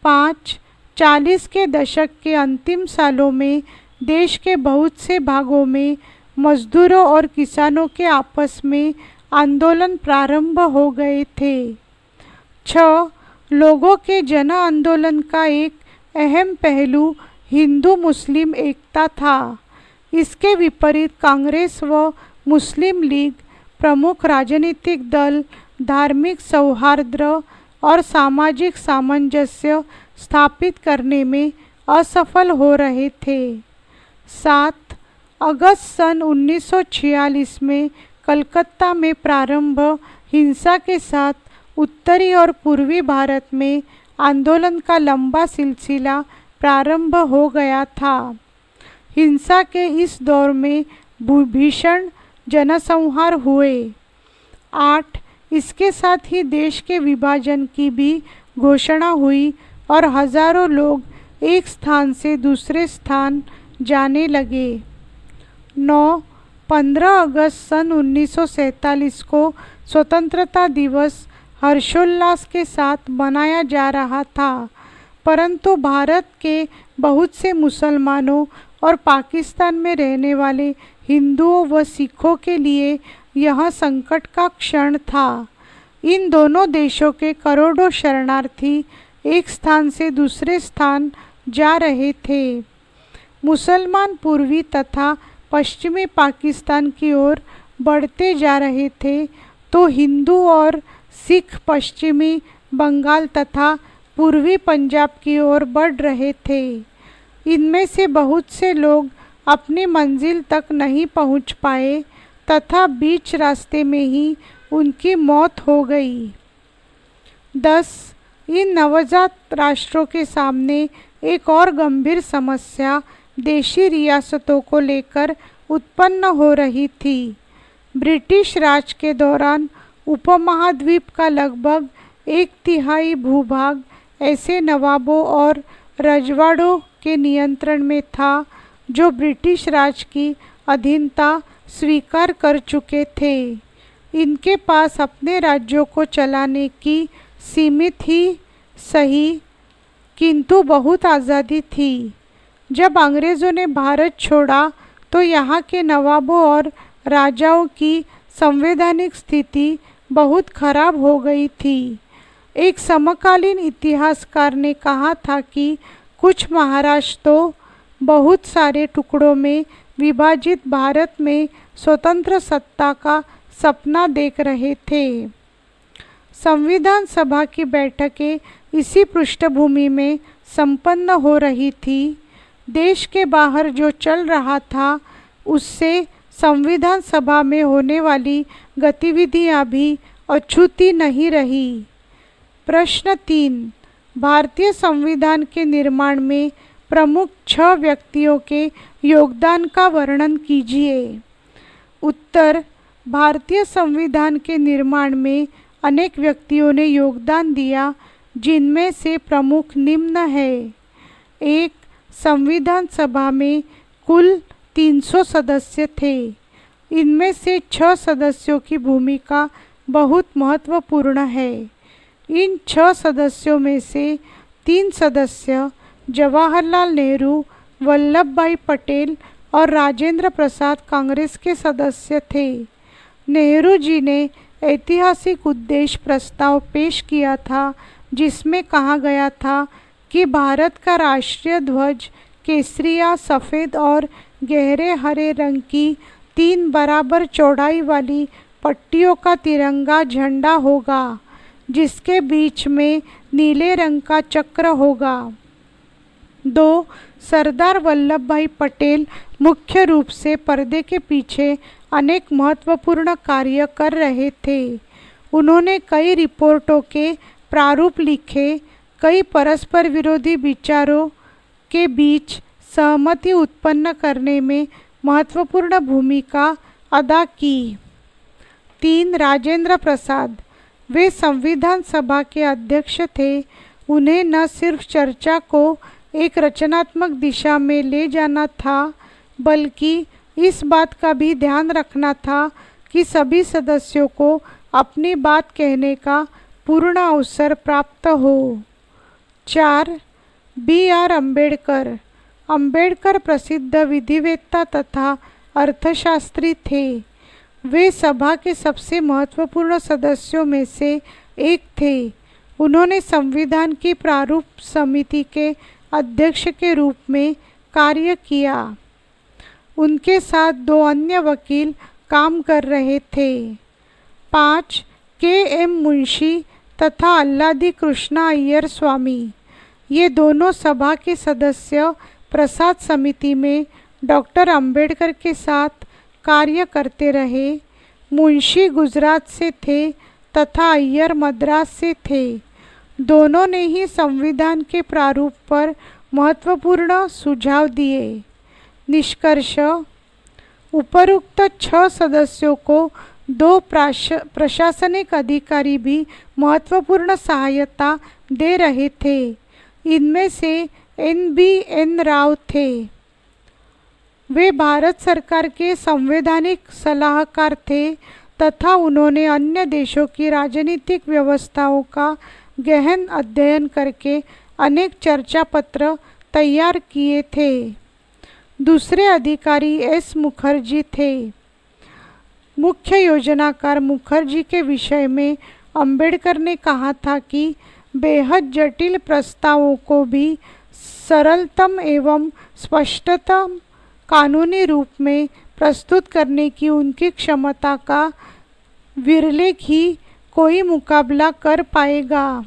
5. 40 के दशक के अंतिम सालों में देश के बहुत से भागों में मजदूरों और किसानों के आपस में आंदोलन प्रारंभ हो गए थे। 6. लोगों के जन आंदोलन का एक अहम पहलू हिंदू मुस्लिम एकता था। इसके विपरीत कांग्रेस व मुस्लिम लीग प्रमुख राजनीतिक दल धार्मिक सौहार्द और सामाजिक सामंजस्य स्थापित करने में असफल हो रहे थे। 7. अगस्त सन 1946 में कलकत्ता में प्रारंभ हिंसा के साथ उत्तरी और पूर्वी भारत में आंदोलन का लंबा सिलसिला प्रारंभ हो गया था। हिंसा के इस दौर में भीषण जनसंहार हुए। 8. इसके साथ ही देश के विभाजन की भी घोषणा हुई और हजारों लोग एक स्थान से दूसरे स्थान जाने लगे। 9. 15 अगस्त सन 1947 को स्वतंत्रता दिवस हर्षोल्लास के साथ मनाया जा रहा था, परंतु भारत के बहुत से मुसलमानों और पाकिस्तान में रहने वाले हिंदुओं व सिखों के लिए यह संकट का क्षण था। इन दोनों देशों के करोड़ों शरणार्थी एक स्थान से दूसरे स्थान जा रहे थे। मुसलमान पूर्वी तथा पश्चिमी पाकिस्तान की ओर बढ़ते जा रहे थे, तो हिंदू और सिख पश्चिमी बंगाल तथा पूर्वी पंजाब की ओर बढ़ रहे थे। इनमें से बहुत से लोग अपनी मंजिल तक नहीं पहुंच पाए तथा बीच रास्ते में ही उनकी मौत हो गई। 10. इन नवजात राष्ट्रों के सामने एक और गंभीर समस्या देशी रियासतों को लेकर उत्पन्न हो रही थी। ब्रिटिश राज के दौरान उपमहाद्वीप का लगभग 1/3 भूभाग ऐसे नवाबों और रजवाड़ों के नियंत्रण में था जो ब्रिटिश राज की अधीनता स्वीकार कर चुके थे। इनके पास अपने राज्यों को चलाने की सीमित ही सही किंतु बहुत आज़ादी थी। जब अंग्रेज़ों ने भारत छोड़ा तो यहाँ के नवाबों और राजाओं की संवैधानिक स्थिति बहुत खराब हो गई थी। एक समकालीन इतिहासकार ने कहा था कि कुछ महाराष्ट्र तो बहुत सारे टुकड़ों में विभाजित भारत में स्वतंत्र सत्ता का सपना देख रहे थे। संविधान सभा की बैठकें इसी पृष्ठभूमि में संपन्न हो रही थी। देश के बाहर जो चल रहा था उससे संविधान सभा में होने वाली गतिविधियां भी अछूती नहीं रही। प्रश्न 3. भारतीय संविधान के निर्माण में प्रमुख 6 व्यक्तियों के योगदान का वर्णन कीजिए। उत्तर: भारतीय संविधान के निर्माण में अनेक व्यक्तियों ने योगदान दिया, जिनमें से प्रमुख निम्न है। 1. संविधान सभा में कुल 300 सदस्य थे। इनमें से 6 सदस्यों की भूमिका बहुत महत्वपूर्ण है। इन 6 सदस्यों में से 3 सदस्य जवाहरलाल नेहरू, वल्लभ भाई पटेल और राजेंद्र प्रसाद कांग्रेस के सदस्य थे। नेहरू जी ने ऐतिहासिक उद्देश्य प्रस्ताव पेश किया था, जिसमें कहा गया था कि भारत का राष्ट्रीय ध्वज केसरिया, सफ़ेद और गहरे हरे रंग की 3 बराबर चौड़ाई वाली पट्टियों का तिरंगा झंडा होगा, जिसके बीच में नीले रंग का चक्र होगा। 2. सरदार वल्लभ भाई पटेल मुख्य रूप से पर्दे के पीछे अनेक महत्वपूर्ण कार्य कर रहे थे। उन्होंने कई रिपोर्टों के प्रारूप लिखे, कई परस्पर विरोधी विचारों के बीच सहमति उत्पन्न करने में महत्वपूर्ण भूमिका अदा की। 3. राजेंद्र प्रसाद, वे संविधान सभा के अध्यक्ष थे। उन्हें न सिर्फ चर्चा को एक रचनात्मक दिशा में ले जाना था, बल्कि इस बात का भी ध्यान रखना था कि सभी सदस्यों को अपनी बात कहने का पूर्ण अवसर प्राप्त हो। 4. B.R. अम्बेडकर। अम्बेडकर प्रसिद्ध विधिवेत्ता तथा अर्थशास्त्री थे। वे सभा के सबसे महत्वपूर्ण सदस्यों में से एक थे। उन्होंने संविधान की प्रारूप समिति के अध्यक्ष के रूप में कार्य किया। उनके साथ 2 अन्य वकील काम कर रहे थे। 5. K.M. मुंशी तथा अल्लादी कृष्णा अय्यर स्वामी। ये दोनों सभा के सदस्य प्रसाद समिति में डॉक्टर अंबेडकर के साथ कार्य करते रहे। मुंशी गुजरात से थे तथा अय्यर मद्रास से थे। दोनों ने ही संविधान के प्रारूप पर महत्वपूर्ण सुझाव दिए। निष्कर्ष: उपरोक्त 6 सदस्यों को 2 प्रशासनिक अधिकारी भी महत्वपूर्ण सहायता दे रहे थे। इनमें से N.B.N. राव थे। वे भारत सरकार के संवैधानिक सलाहकार थे तथा उन्होंने अन्य देशों की राजनीतिक व्यवस्थाओं का गहन अध्ययन करके अनेक चर्चा पत्र तैयार किए थे। दूसरे अधिकारी S. मुखर्जी थे। मुख्य योजनाकार मुखर्जी के विषय में अंबेडकर ने कहा था कि बेहद जटिल प्रस्तावों को भी सरलतम एवं स्पष्टतम कानूनी रूप में प्रस्तुत करने की उनकी क्षमता का विरले ही कोई मुकाबला कर पाएगा।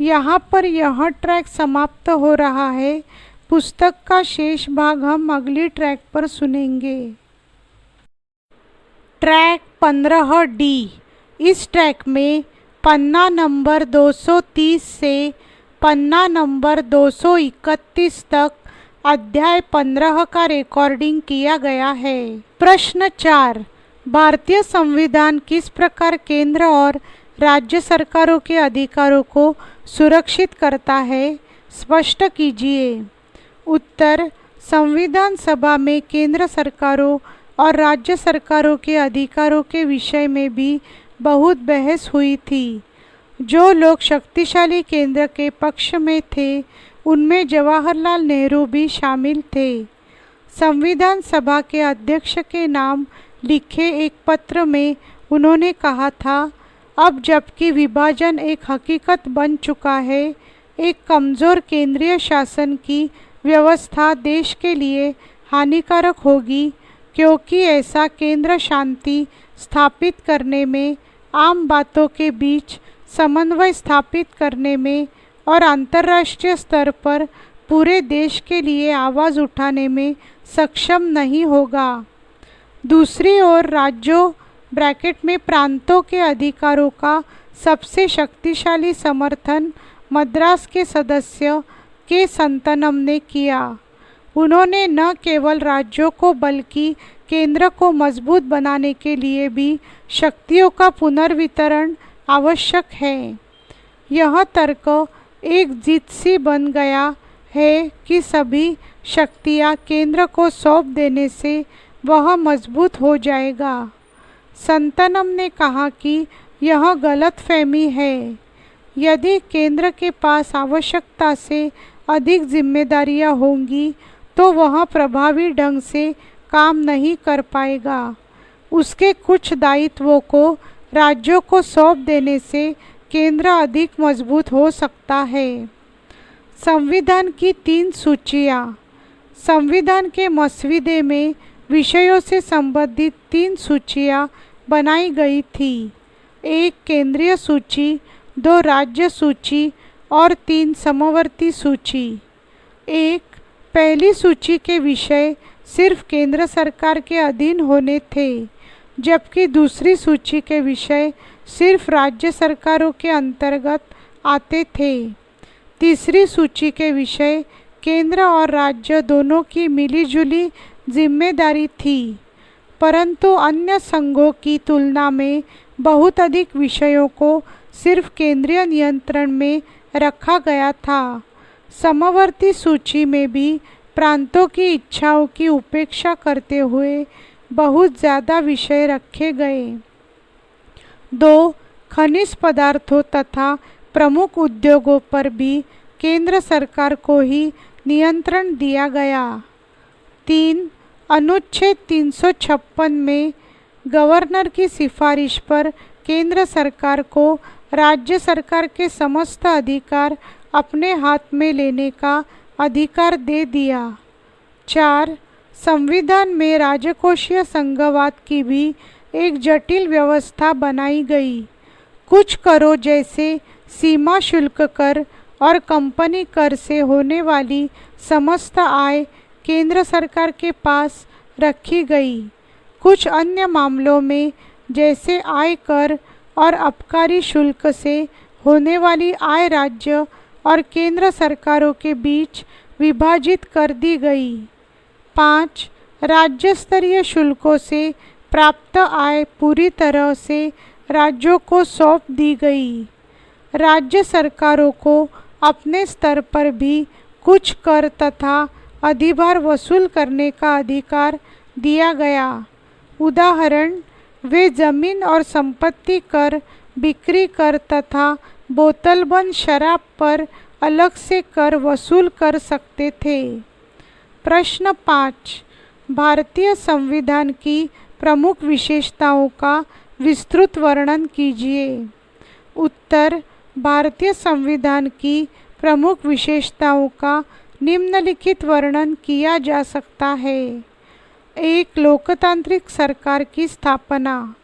यहाँ पर यह ट्रैक समाप्त हो रहा है। पुस्तक का शेष भाग हम अगली ट्रैक पर सुनेंगे। Track 15D। इस ट्रैक में पन्ना नंबर 230 से पन्ना नंबर 231 तक अध्याय 15 का रिकॉर्डिंग किया गया है। प्रश्न 4. भारतीय संविधान किस प्रकार केंद्र और राज्य सरकारों के अधिकारों को सुरक्षित करता है? स्पष्ट कीजिए। उत्तर: संविधान सभा में केंद्र सरकारों और राज्य सरकारों के अधिकारों के विषय में भी बहुत बहस हुई थी। जो लोग शक्तिशाली केंद्र के पक्ष में थे उनमें जवाहरलाल नेहरू भी शामिल थे। संविधान सभा के अध्यक्ष के नाम लिखे एक पत्र में उन्होंने कहा था, अब जबकि विभाजन एक हकीकत बन चुका है, एक कमज़ोर केंद्रीय शासन की व्यवस्था देश के लिए हानिकारक होगी, क्योंकि ऐसा केंद्र शांति स्थापित करने में, आम बातों के बीच समन्वय स्थापित करने में और अंतर्राष्ट्रीय स्तर पर पूरे देश के लिए आवाज़ उठाने में सक्षम नहीं होगा। दूसरी ओर राज्यों ब्रैकेट में प्रांतों के अधिकारों का सबसे शक्तिशाली समर्थन मद्रास के सदस्य के संतनम ने किया। उन्होंने न केवल राज्यों को बल्कि केंद्र को मजबूत बनाने के लिए भी शक्तियों का पुनर्वितरण आवश्यक है। यह तर्क एक जीत सी बन गया है कि सभी शक्तियाँ केंद्र को सौंप देने से वह मजबूत हो जाएगा। संतनम ने कहा कि यह गलतफहमी है। यदि केंद्र के पास आवश्यकता से अधिक जिम्मेदारियां होंगी तो वह प्रभावी ढंग से काम नहीं कर पाएगा। उसके कुछ दायित्वों को राज्यों को सौंप देने से केंद्र अधिक मजबूत हो सकता है। संविधान की 3 सूचियाँ। संविधान के मसौदे में विषयों से संबंधित 3 सूचियाँ बनाई गई थी। 1 केंद्रीय सूची, 2 राज्य सूची और 3 समवर्ती सूची। 1. पहली सूची के विषय सिर्फ केंद्र सरकार के अधीन होने थे, जबकि दूसरी सूची के विषय सिर्फ राज्य सरकारों के अंतर्गत आते थे। तीसरी सूची के विषय केंद्र और राज्य दोनों की मिलीजुली जिम्मेदारी थी, परंतु अन्य संघों की तुलना में बहुत अधिक विषयों को सिर्फ केंद्रीय नियंत्रण में रखा गया था। समवर्ती सूची में भी प्रांतों की इच्छाओं की उपेक्षा करते हुए बहुत ज़्यादा विषय रखे गए। 2. खनिज पदार्थों तथा प्रमुख उद्योगों पर भी केंद्र सरकार को ही नियंत्रण दिया गया। 3. अनुच्छेद 356 में गवर्नर की सिफारिश पर केंद्र सरकार को राज्य सरकार के समस्त अधिकार अपने हाथ में लेने का अधिकार दे दिया। 4. संविधान में राजकोषीय संघवाद की भी एक जटिल व्यवस्था बनाई गई। कुछ करों जैसे सीमा शुल्क कर और कंपनी कर से होने वाली समस्त आय केंद्र सरकार के पास रखी गई। कुछ अन्य मामलों में जैसे आय कर और आबकारी शुल्क से होने वाली आय राज्य और केंद्र सरकारों के बीच विभाजित कर दी गई। 5. राज्य स्तरीय शुल्कों से प्राप्त आय पूरी तरह से राज्यों को सौंप दी गई। राज्य सरकारों को अपने स्तर पर भी कुछ कर तथा अधिभार वसूल करने का अधिकार दिया गया। उदाहरण, वे जमीन और संपत्ति कर, बिक्री कर तथा बोतलबंद शराब पर अलग से कर वसूल कर सकते थे। प्रश्न 5. भारतीय संविधान की प्रमुख विशेषताओं का विस्तृत वर्णन कीजिए। उत्तर, भारतीय संविधान की प्रमुख विशेषताओं का निम्नलिखित वर्णन किया जा सकता है। 1. लोकतांत्रिक सरकार की स्थापना।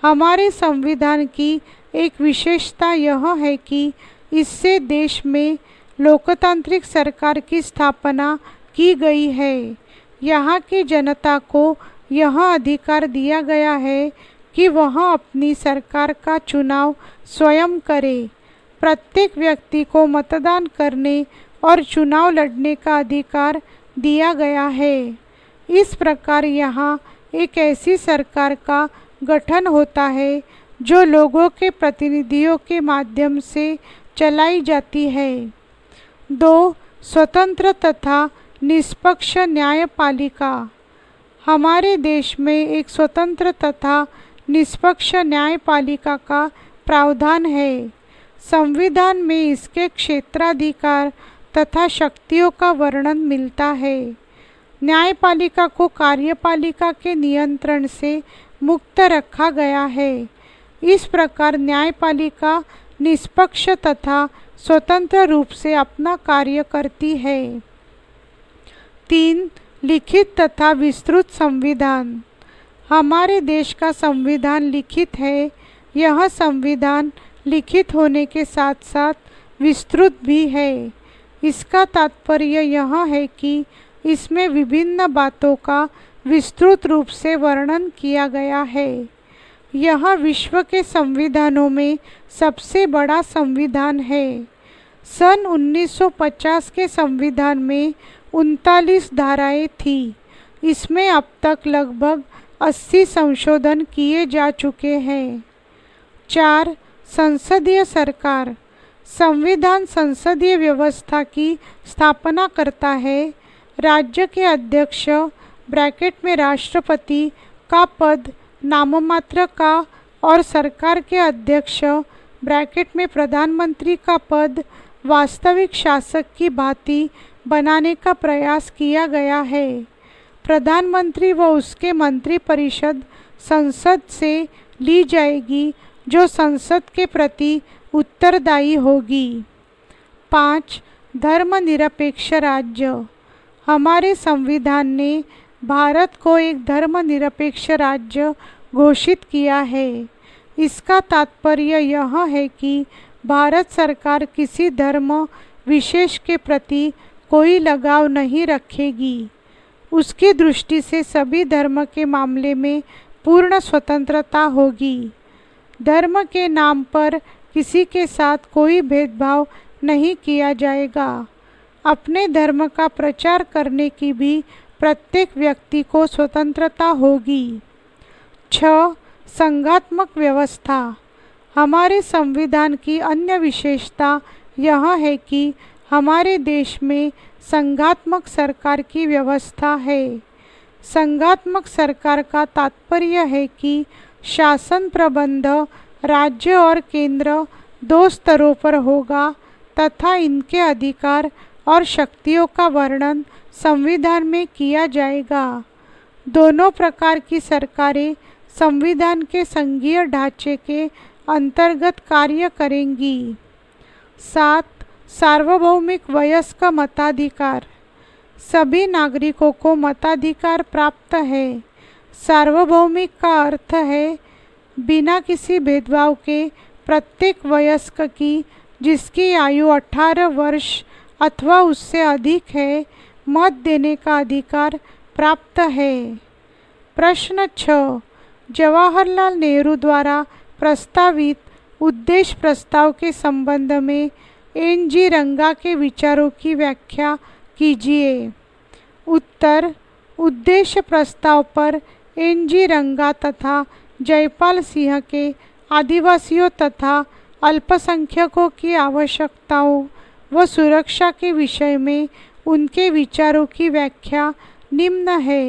हमारे संविधान की एक विशेषता यह है कि इससे देश में लोकतांत्रिक सरकार की स्थापना की गई है। यहाँ की जनता को यह अधिकार दिया गया है कि वह अपनी सरकार का चुनाव स्वयं करे। प्रत्येक व्यक्ति को मतदान करने और चुनाव लड़ने का अधिकार दिया गया है। इस प्रकार यहाँ एक ऐसी सरकार का गठन होता है जो लोगों के प्रतिनिधियों के माध्यम से चलाई जाती है। 2. स्वतंत्र तथा निष्पक्ष न्यायपालिका। हमारे देश में एक स्वतंत्र तथा निष्पक्ष न्यायपालिका का प्रावधान है। संविधान में इसके क्षेत्राधिकार तथा शक्तियों का वर्णन मिलता है। न्यायपालिका को कार्यपालिका के नियंत्रण से मुक्त रखा गया है। इस प्रकार न्यायपालिका निष्पक्ष तथा स्वतंत्र रूप से अपना कार्य करती है। 3. लिखित तथा विस्तृत संविधान। हमारे देश का संविधान लिखित है। यह संविधान लिखित होने के साथ साथ विस्तृत भी है। इसका तात्पर्य यह है कि इसमें विभिन्न बातों का विस्तृत रूप से वर्णन किया गया है। यह विश्व के संविधानों में सबसे बड़ा संविधान है। सन 1950 के संविधान में 39 धाराएं थी। इसमें अब तक लगभग 80 संशोधन किए जा चुके हैं। 4. संसदीय सरकार। संविधान संसदीय व्यवस्था की स्थापना करता है। राज्य के अध्यक्ष ब्रैकेट में राष्ट्रपति का पद नाममात्र का और सरकार के अध्यक्ष ब्रैकेट में प्रधानमंत्री का पद वास्तविक शासक की भांति बनाने का प्रयास किया गया है। प्रधानमंत्री व उसके मंत्रिपरिषद संसद से ली जाएगी जो संसद के प्रति उत्तरदायी होगी। 5. धर्मनिरपेक्ष राज्य। हमारे संविधान ने भारत को एक धर्मनिरपेक्ष राज्य घोषित किया है। इसका तात्पर्य यह है कि भारत सरकार किसी धर्म विशेष के प्रति कोई लगाव नहीं रखेगी। उसकी दृष्टि से सभी धर्म के मामले में पूर्ण स्वतंत्रता होगी। धर्म के नाम पर किसी के साथ कोई भेदभाव नहीं किया जाएगा। अपने धर्म का प्रचार करने की भी प्रत्येक व्यक्ति को स्वतंत्रता होगी। 6. संघात्मक व्यवस्था। हमारे संविधान की अन्य विशेषता यह है कि हमारे देश में संघात्मक सरकार की व्यवस्था है। संघात्मक सरकार का तात्पर्य है कि शासन प्रबंध राज्य और केंद्र दो स्तरों पर होगा तथा इनके अधिकार और शक्तियों का वर्णन संविधान में किया जाएगा। दोनों प्रकार की सरकारें संविधान के संघीय ढांचे के अंतर्गत कार्य करेंगी। 7. सार्वभौमिक वयस्क मताधिकार। सभी नागरिकों को मताधिकार प्राप्त है। सार्वभौमिक का अर्थ है बिना किसी भेदभाव के प्रत्येक वयस्क की जिसकी आयु 18 वर्ष अथवा उससे अधिक है मत देने का अधिकार प्राप्त है। प्रश्न 6. जवाहरलाल नेहरू द्वारा प्रस्तावित उद्देश्य प्रस्ताव के संबंध में एन.जी. रंगा के विचारों की व्याख्या कीजिए। उत्तर: उद्देश्य प्रस्ताव पर एन.जी. रंगा तथा जयपाल सिंह के आदिवासियों तथा अल्पसंख्यकों की आवश्यकताओं व सुरक्षा के विषय में उनके विचारों की व्याख्या निम्न है।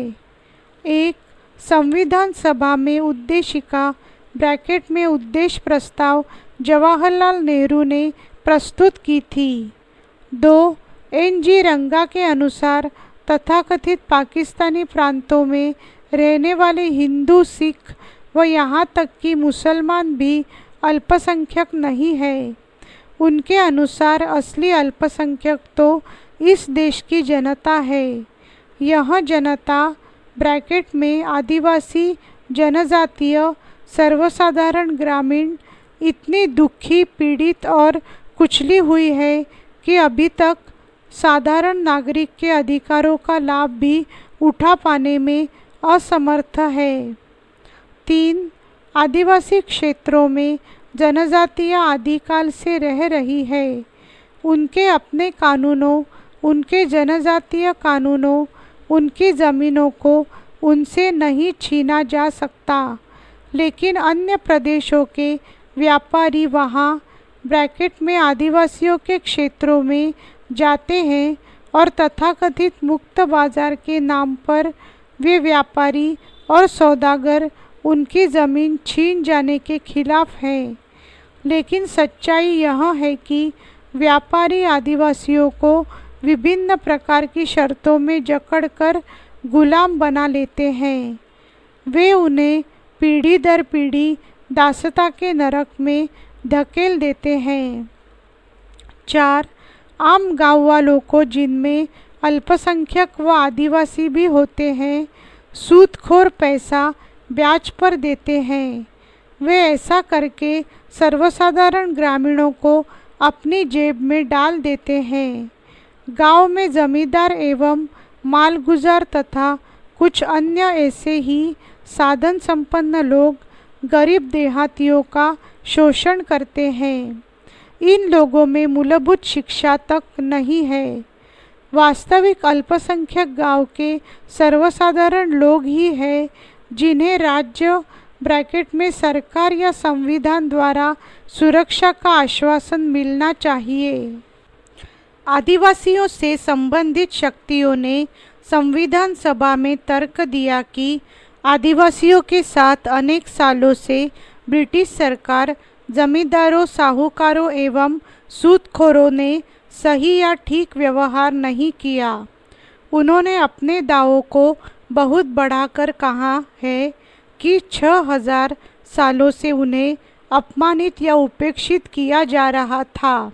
1. संविधान सभा में उद्देशिका ब्रैकेट में उद्देश्य प्रस्ताव जवाहरलाल नेहरू ने प्रस्तुत की थी। 2. एन.जी. रंगा के अनुसार तथाकथित पाकिस्तानी प्रांतों में रहने वाले हिंदू, सिख व यहाँ तक कि मुसलमान भी अल्पसंख्यक नहीं है। उनके अनुसार असली अल्पसंख्यक तो इस देश की जनता है। यह जनता ब्रैकेट में आदिवासी, जनजातीय, सर्वसाधारण, ग्रामीण इतनी दुखी, पीड़ित और कुचली हुई है कि अभी तक साधारण नागरिक के अधिकारों का लाभ भी उठा पाने में असमर्थ है। 3. आदिवासी क्षेत्रों में जनजातियां आदिकाल से रह रही है। उनके अपने कानूनों, उनके जनजातीय कानूनों, उनकी ज़मीनों को उनसे नहीं छीना जा सकता, लेकिन अन्य प्रदेशों के व्यापारी वहाँ ब्रैकेट में आदिवासियों के क्षेत्रों में जाते हैं और तथाकथित मुक्त बाजार के नाम पर वे व्यापारी और सौदागर उनकी ज़मीन छीन जाने के खिलाफ हैं। लेकिन सच्चाई यह है कि व्यापारी आदिवासियों को विभिन्न प्रकार की शर्तों में जकड़कर गुलाम बना लेते हैं। वे उन्हें पीढ़ी दर पीढ़ी दासता के नरक में धकेल देते हैं। 4. आम गांव वालों को, जिनमें अल्पसंख्यक व आदिवासी भी होते हैं, सूदखोर पैसा ब्याज पर देते हैं। वे ऐसा करके सर्वसाधारण ग्रामीणों को अपनी जेब में डाल देते हैं। गांव में जमींदार एवं मालगुजार तथा कुछ अन्य ऐसे ही साधन संपन्न लोग गरीब देहातियों का शोषण करते हैं। इन लोगों में मूलभूत शिक्षा तक नहीं है। वास्तविक अल्पसंख्यक गांव के सर्वसाधारण लोग ही हैं जिन्हें राज्य ब्रैकेट में सरकार या संविधान द्वारा सुरक्षा का आश्वासन मिलना चाहिए। आदिवासियों से संबंधित शक्तियों ने संविधान सभा में तर्क दिया कि आदिवासियों के साथ अनेक सालों से ब्रिटिश सरकार, जमींदारों, साहूकारों एवं सूदखोरों ने सही या ठीक व्यवहार नहीं किया। उन्होंने अपने दावों को बहुत बढ़ाकर कहा है कि 6000 सालों से उन्हें अपमानित या उपेक्षित किया जा रहा था।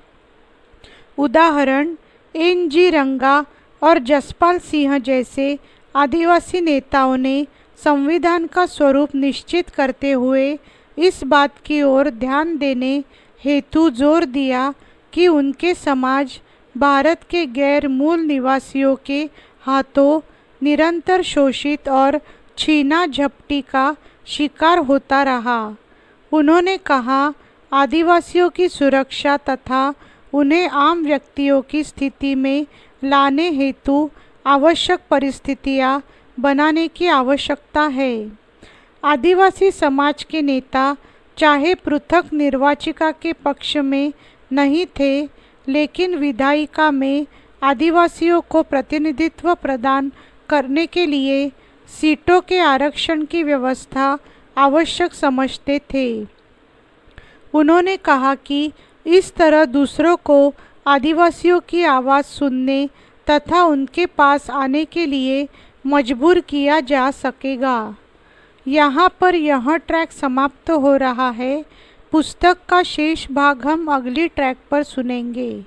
उदाहरण: एन.जी. रंगा और जसपाल सिंह जैसे आदिवासी नेताओं ने संविधान का स्वरूप निश्चित करते हुए इस बात की ओर ध्यान देने हेतु जोर दिया कि उनके समाज भारत के गैर मूल निवासियों के हाथों निरंतर शोषित और छीना झपटी का शिकार होता रहा। उन्होंने कहा, आदिवासियों की सुरक्षा तथा उन्हें आम व्यक्तियों की स्थिति में लाने हेतु आवश्यक परिस्थितियां बनाने की आवश्यकता है। आदिवासी समाज के नेता चाहे पृथक निर्वाचिका के पक्ष में नहीं थे, लेकिन विधायिका में आदिवासियों को प्रतिनिधित्व प्रदान करने के लिए सीटों के आरक्षण की व्यवस्था आवश्यक समझते थे। उन्होंने कहा कि इस तरह दूसरों को आदिवासियों की आवाज़ सुनने तथा उनके पास आने के लिए मजबूर किया जा सकेगा। यहाँ पर यह ट्रैक समाप्त हो रहा है। पुस्तक का शेष भाग हम अगली ट्रैक पर सुनेंगे।